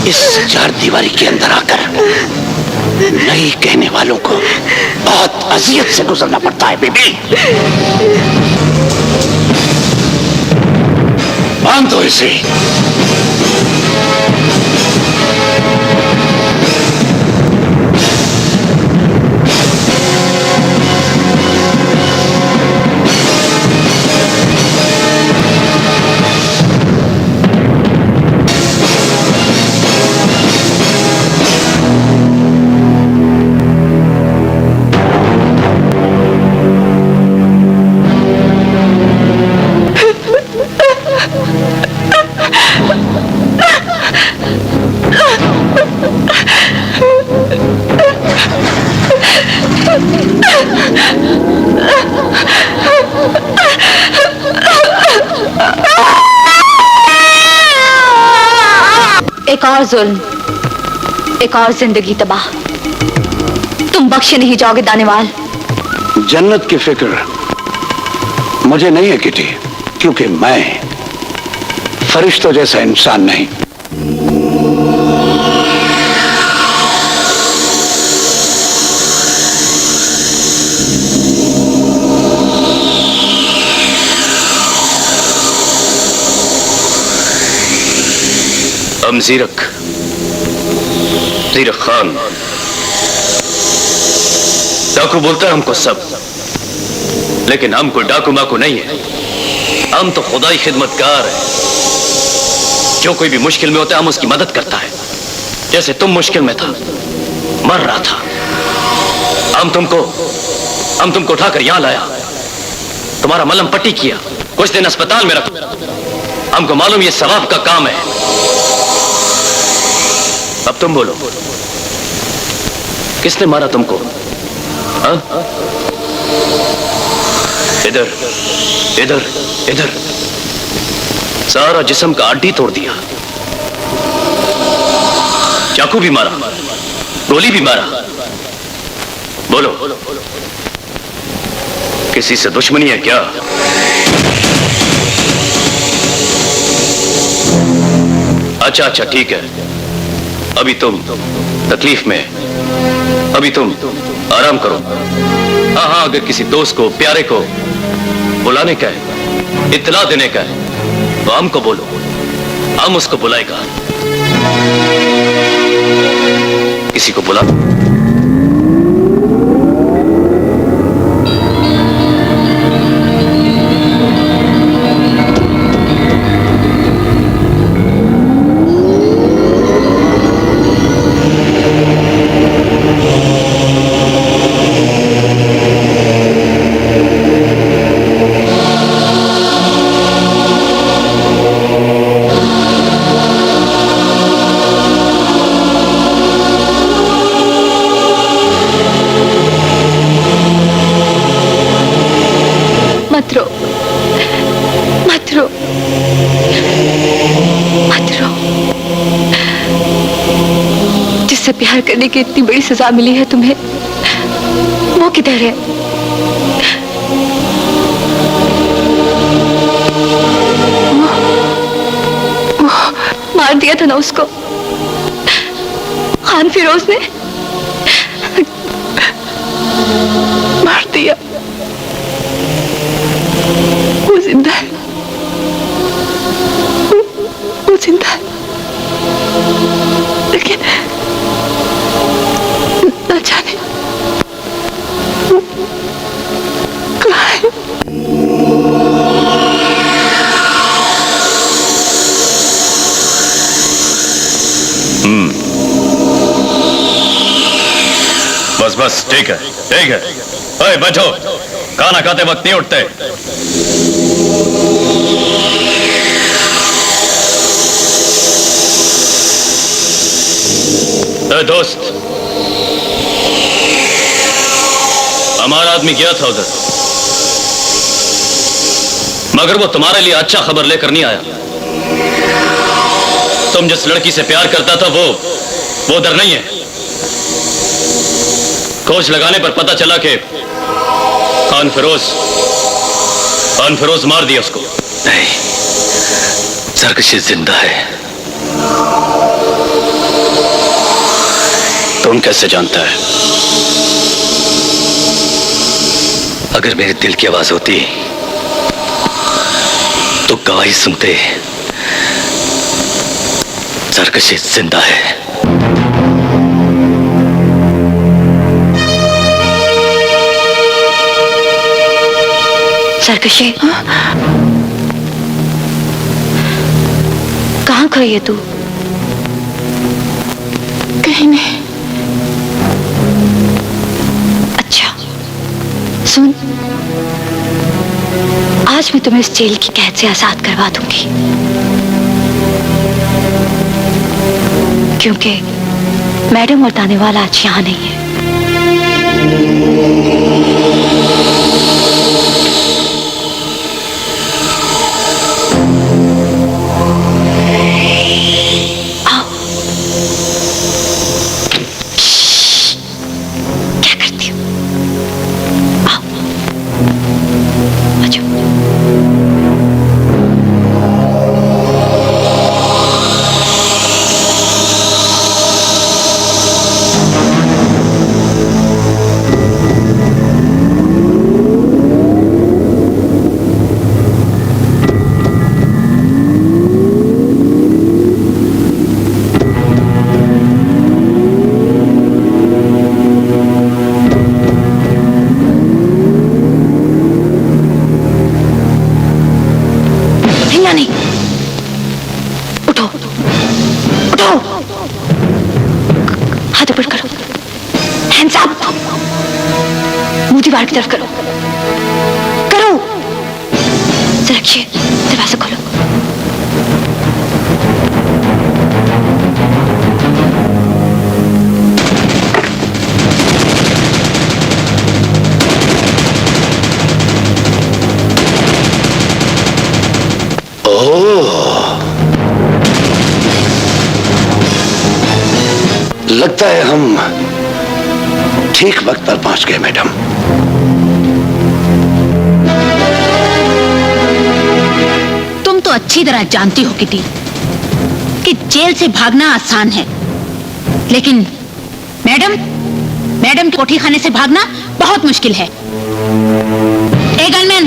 इस चार दीवारी के अंदर आकर नहीं कहने वालों को बहुत अजियत से गुजरना पड़ता है बेबी। बांधो इसे। एक और जुल्म, एक और जिंदगी तबाह। तुम बख्शे नहीं जाओगे दानेवाल। जन्नत की फिक्र मुझे नहीं है किटी, क्योंकि मैं फरिश्तों जैसा इंसान नहीं। हम जीरक खान डाकू बोलता है हमको सब, लेकिन हम कोई डाकू माकू नहीं है। हम तो खुदाई खिदमतगार है। जो कोई भी मुश्किल में होता है हम उसकी मदद करता है। जैसे तुम मुश्किल में था, मर रहा था, हम तुमको उठाकर यहां लाया, तुम्हारा मलहम पट्टी किया, कुछ दिन अस्पताल में रखा। हमको मालूम ये सवाब का काम है। अब तुम बोलो, किसने मारा तुमको? हाँ? इधर इधर इधर सारा जिस्म का हड्डी तोड़ दिया, चाकू भी मारा, गोली भी मारा। बोलो, किसी से दुश्मनी है क्या? अच्छा अच्छा ठीक है, अभी तुम तकलीफ में, अभी तुम आराम करो। हाँ हाँ, अगर किसी दोस्त को, प्यारे को बुलाने का है, इत्तला देने का है, तो हमको बोलो, हम उसको बुलाएगा। किसी को बुला। मत रो, मत रो, मत रो। जिससे प्यार करने की इतनी बड़ी सजा मिली है तुम्हें, वो किधर है? वो मार दिया था ना उसको खान फिरोज ने, मार दिया। वो जिंदा है, वो जिंदा है, लेकिन न जाने कहाँ है। बस ठीक है ठीक है। ओए बैठो, खाना खाते वक्त नहीं उठते। ए दोस्त, हमारा आदमी गया था उधर, मगर वो तुम्हारे लिए अच्छा खबर लेकर नहीं आया। तुम जिस लड़की से प्यार करता था वो उधर नहीं है। खोज लगाने पर पता चला कि खान फिरोज मार दिया उसको। नहीं, सरकशी जिंदा है। तुम कैसे जानता है? अगर मेरे दिल की आवाज होती तो गवाही सुनते। सरकशी जिंदा है। सरकशी, कहाँ खड़ी है तू? कहीं नहीं। अच्छा सुन, आज मैं तुम्हें इस जेल की कैद से आजाद करवा दूंगी, क्योंकि मैडम और तानेवाला आज यहाँ नहीं है। दीवार की तरफ करो, करो। सुरक्षित, दरवाजा खोलो। लगता है हम ठीक वक्त पर पहुंच गए मैडम। तुम तो अच्छी तरह जानती हो किटी कि जेल से भागना आसान है, लेकिन मैडम के कोठी खाने से भागना बहुत मुश्किल है। ए गनमैन,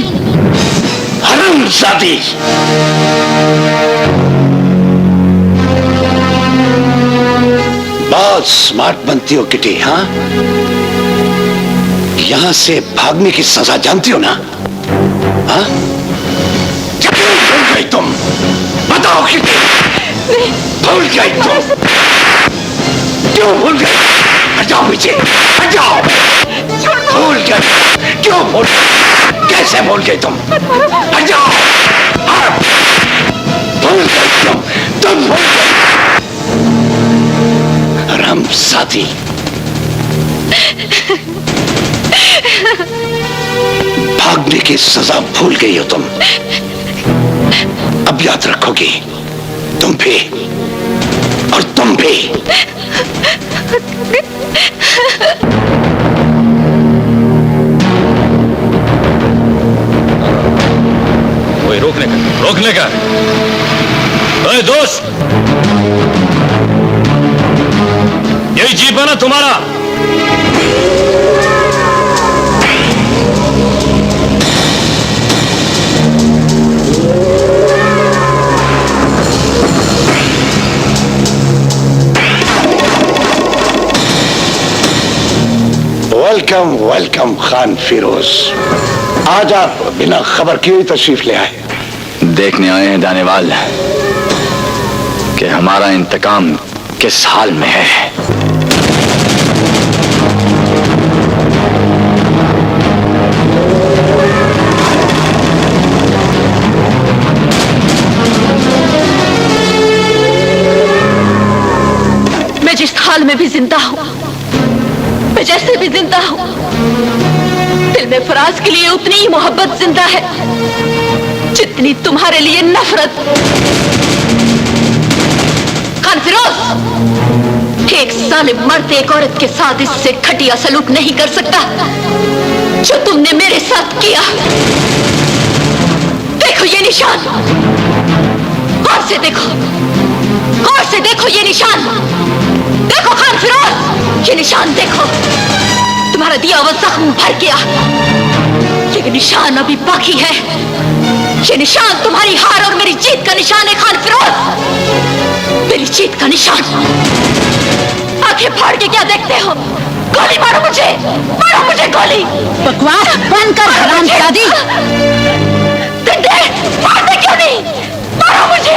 हरामजादी! बहुत स्मार्ट बनती हो किटी, हाँ? यहां से भागने की सजा जानती हो ना? हाँ? क्यों भूल गई तुम? बताओ किटी, भूल गई तुम? क्यों भूल गई? हटाओ पीछे, हटाओ! भूल गई? क्यों भूल? कैसे भूल गई तुम? हटाओ! भूल गई तुम भूल गई। हरामजादी! भागने की सजा भूल गई हो तुम। अब याद रखोगी, तुम भी और तुम भी। कोई रोकने का। ओए दोस्त, यही जीप है ना तुम्हारा? Welcome welcome Khan Firoz. आज आप बिना खबर किए ही तशरीफ ले आए। देखने आए हैं दानेवाल कि हमारा इंतकाम किस हाल में है। हाल में भी जिंदा हूं, मैं जैसे भी जिंदा हूं, दिल में फराज के लिए उतनी ही मोहब्बत जिंदा है जितनी तुम्हारे लिए नफरत। खान फिरोज, एक जालिम मर्द एक औरत के साथ इससे घटिया सलूक नहीं कर सकता जो तुमने मेरे साथ किया। देखो ये निशान, गौर से देखो, गौर से देखो ये निशान। देखो खान फिरोज, ये निशान देखो, तुम्हारा दिया हुआ जख्म भर गया। ये निशान अभी बाकी है। ये निशान तुम्हारी हार और मेरी जीत का निशान है खान फिरोज, मेरी जीत का निशान। आंखें फाड़ के क्या देखते हो? गोली मारो मुझे, मारो मुझे गोली। बकवास बंद कर हरामजादी। मारते क्यों नहीं? मारो मुझे,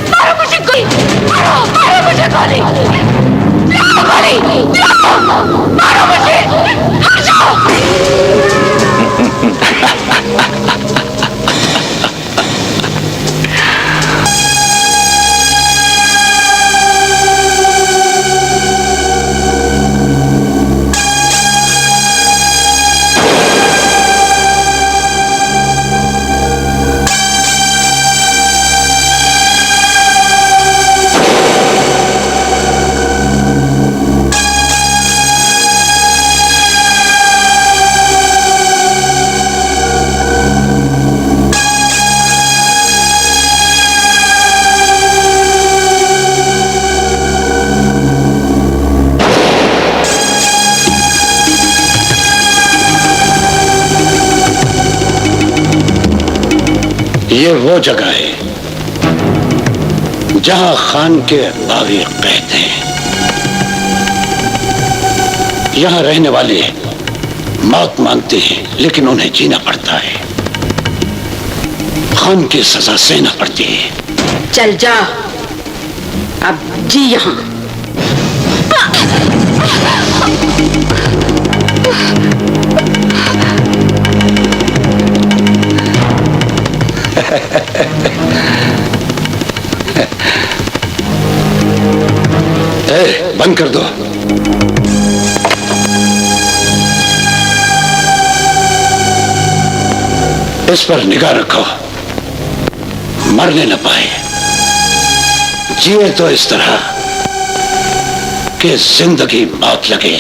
मारो मुझे गोली, मारो, मारो मुझे गोली, मारो गोली, मारो मुझे, हट जाओ। ये वो जगह है जहां खान के बागी कैद हैं। यहां रहने वाले मौत मांगते हैं लेकिन उन्हें जीना पड़ता है, खान की सजा सहना पड़ती है। चल जा, अब जी यहां। बंद कर दो। इस पर निगाह रखो, मरने न पाए। जिए तो इस तरह कि जिंदगी मौत लगे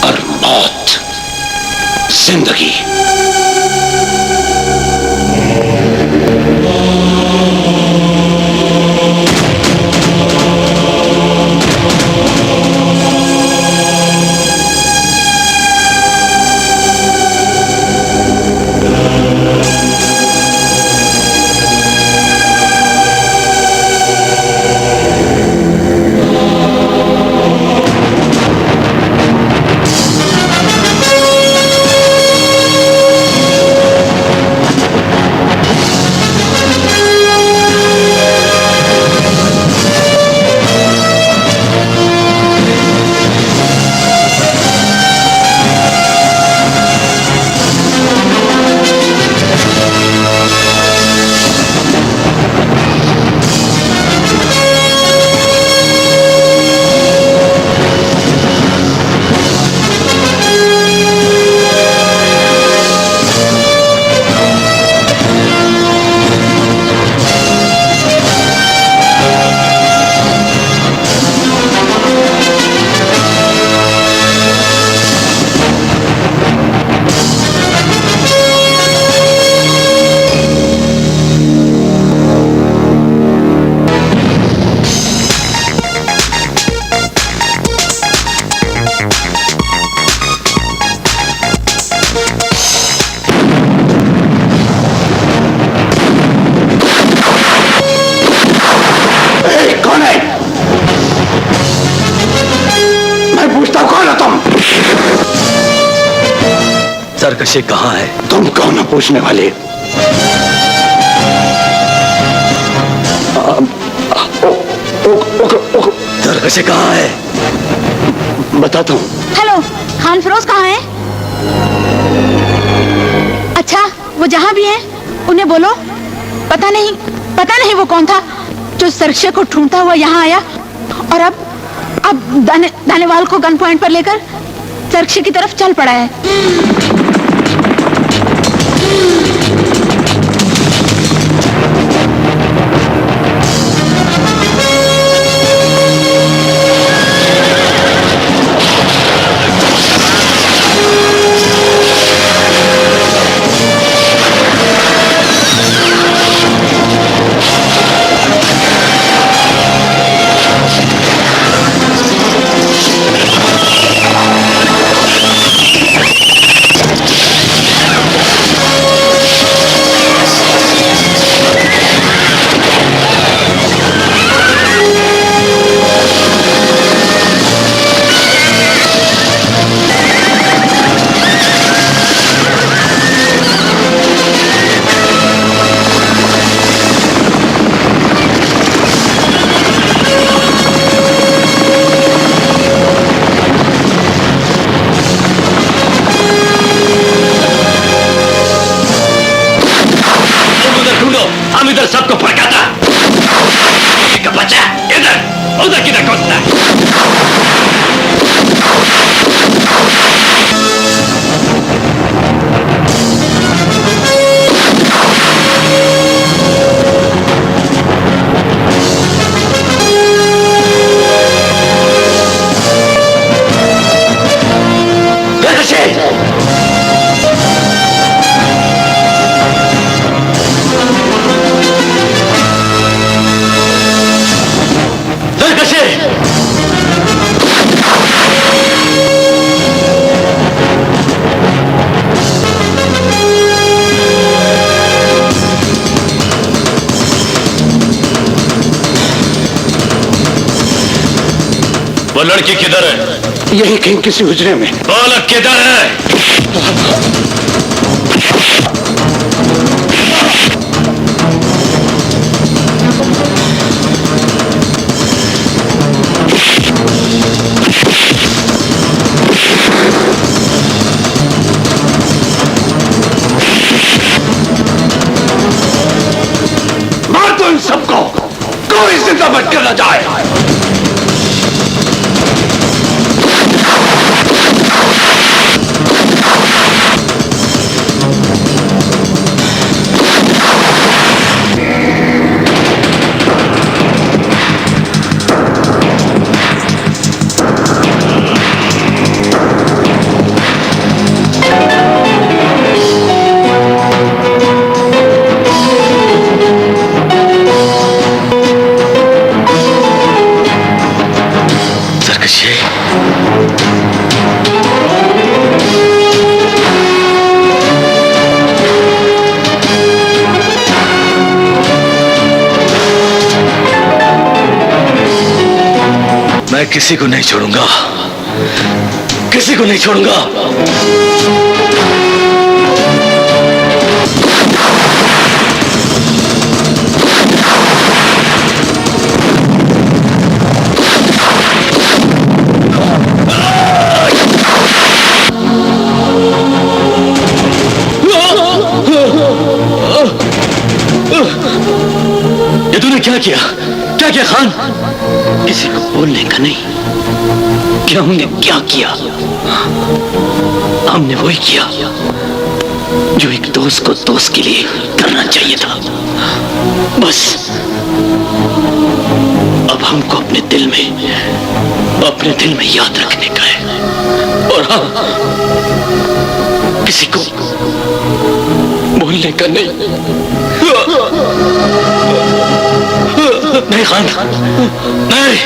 और मौत जिंदगी। सरकशी कहाँ है? तुम कौन हो पूछने वाले? सरकशी कहाँ है? बताता हूँ। हेलो, खान फिरोज कहाँ है? अच्छा, वो जहाँ भी है उन्हें बोलो। पता नहीं वो कौन था जो सरकशी को ढूंढता हुआ यहाँ आया और अब अब दानेवाल को गन पॉइंट पर लेकर चरखी की तरफ चल पड़ा है। हम इधर सबको भड़काता, एक बच्चा इधर उधर किधर कूदता है। वो लड़की किधर है? यही कहीं किसी हुजरे में। बोल किधर है? मार दो इन सबको, कोई जिंदा बच कर न जाए। मैं किसी को नहीं छोड़ूंगा, किसी को नहीं छोड़ूंगा। ये तूने क्या किया? क्या किया खान? किसी को बोलने का नहीं कि हमने क्या किया। हमने वही किया जो एक दोस्त को दोस्त के लिए करना चाहिए था। बस अब हमको अपने दिल में याद रखने का है। और हाँ, किसी को बोलने का नहीं। नहीं खान, नहीं।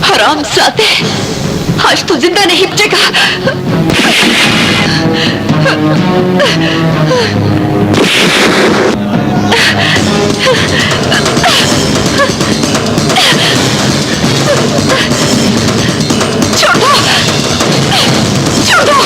हरामजादे, आज तू जिंदा नहीं बचेगा। छोड़ दो, छोड़ दो।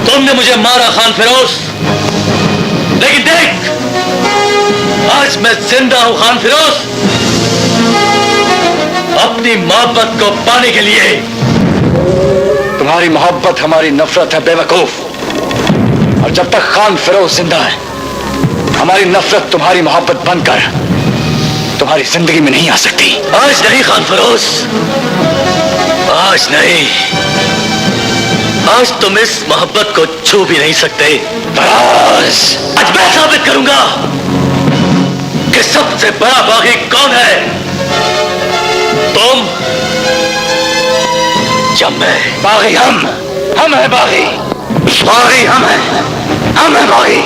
तुमने मुझे मारा खान फिरोज, लेकिन देख आज मैं जिंदा हूं खान फिरोज, अपनी मोहब्बत को पाने के लिए। तुम्हारी मोहब्बत हमारी नफरत है बेवकूफ, और जब तक खान फिरोज जिंदा है हमारी नफरत तुम्हारी मोहब्बत बनकर तुम्हारी जिंदगी में नहीं आ सकती। आज नहीं खान फिरोज, आज नहीं, आज तुम इस मोहब्बत को छू भी नहीं सकते। फराज, आज मैं साबित करूंगा कि सबसे बड़ा बागी कौन है, तुम या मैं। बागी हम हैं बागी, बागी हम हैं बागी।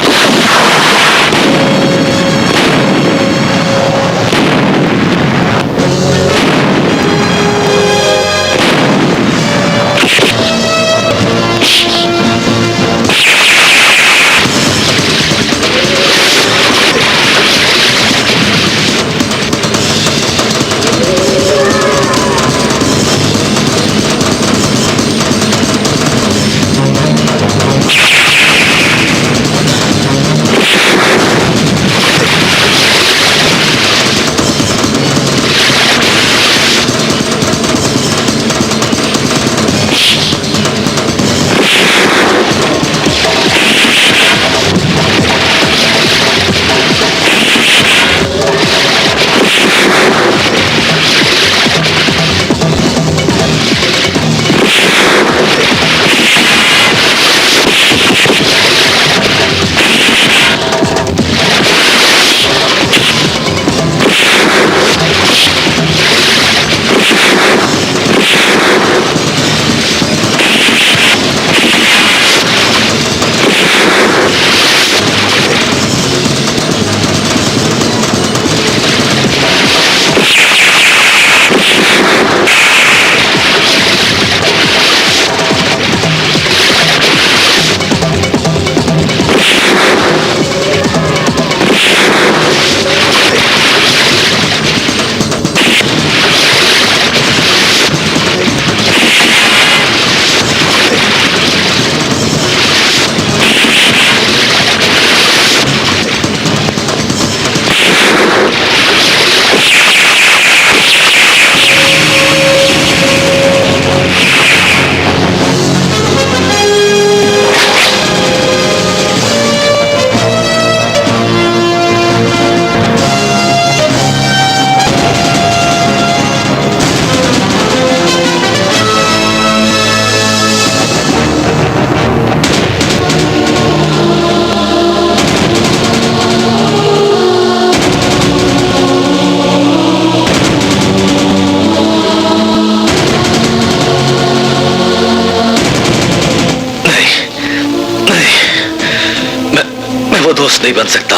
दोस्त नहीं बन सकता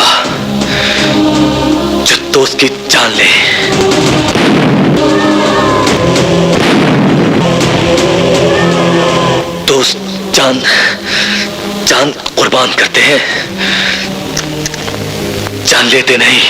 जो दोस्त की जान ले। दोस्त जान जान कुर्बान करते हैं, जान लेते नहीं।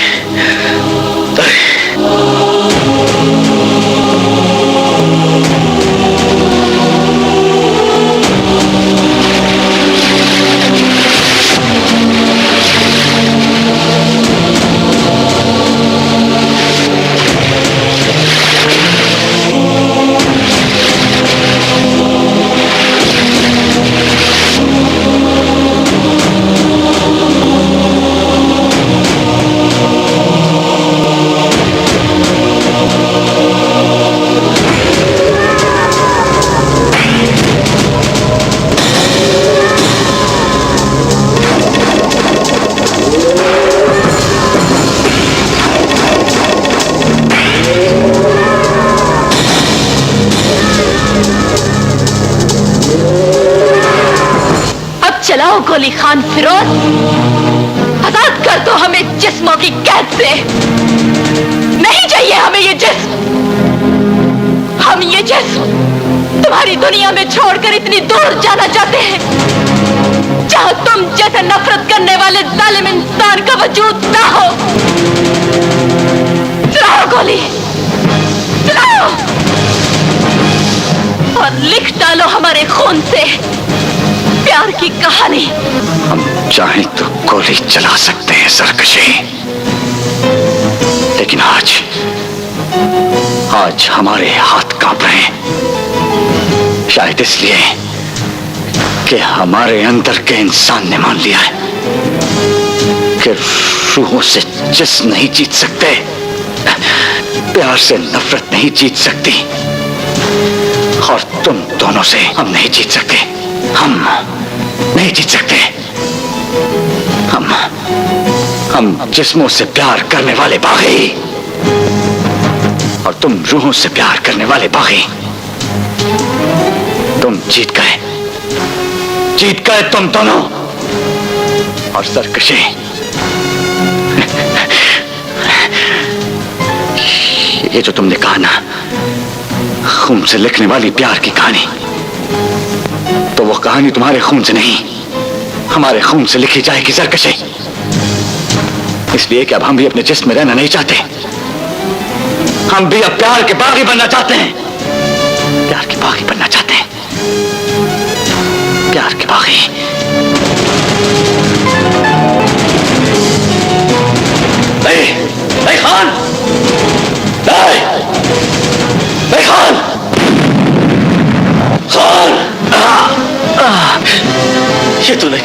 चलाओ गोली खान फिरोज, आजाद कर दो हमें जिस्मों की कैद से। नहीं चाहिए हमें ये जिस्म। हम ये जिस्म तुम्हारी दुनिया में छोड़कर इतनी दूर जाना चाहते हैं जहां तुम जैसे नफरत करने वाले जालिम इंसान का वजूद ना हो। चलाओ गोली, चलाओ और लिख डालो हमारे खून से प्यार की कहानी। हम चाहें तो गोली चला सकते हैं सरकशी, लेकिन आज हमारे हाथ कांप रहे हैं। शायद इसलिए कि हमारे अंदर के इंसान ने मान लिया है कि रूहों से जिस्म नहीं जीत सकते, प्यार से नफरत नहीं जीत सकती, और तुम दोनों से हम नहीं जीत सकते। हम नहीं जीत सकते। हम जिस्मों से प्यार करने वाले बागी और तुम रूहों से प्यार करने वाले बागी। तुम जीत गए तुम दोनों। और सरकशी, ये जो तुमने कहा ना, खून से लिखने वाली प्यार की कहानी, तो वो कहानी तुम्हारे खून से नहीं, हमारे खून से लिखी जाएगी सरकशी। इसलिए कि अब हम भी अपने जिस्म में रहना नहीं चाहते। हम भी अब प्यार के बागी बनना चाहते हैं। प्यार के बागी बनना चाहते हैं। प्यार के बागी। नहीं खान, नहीं खान, खान, ये तो नहीं।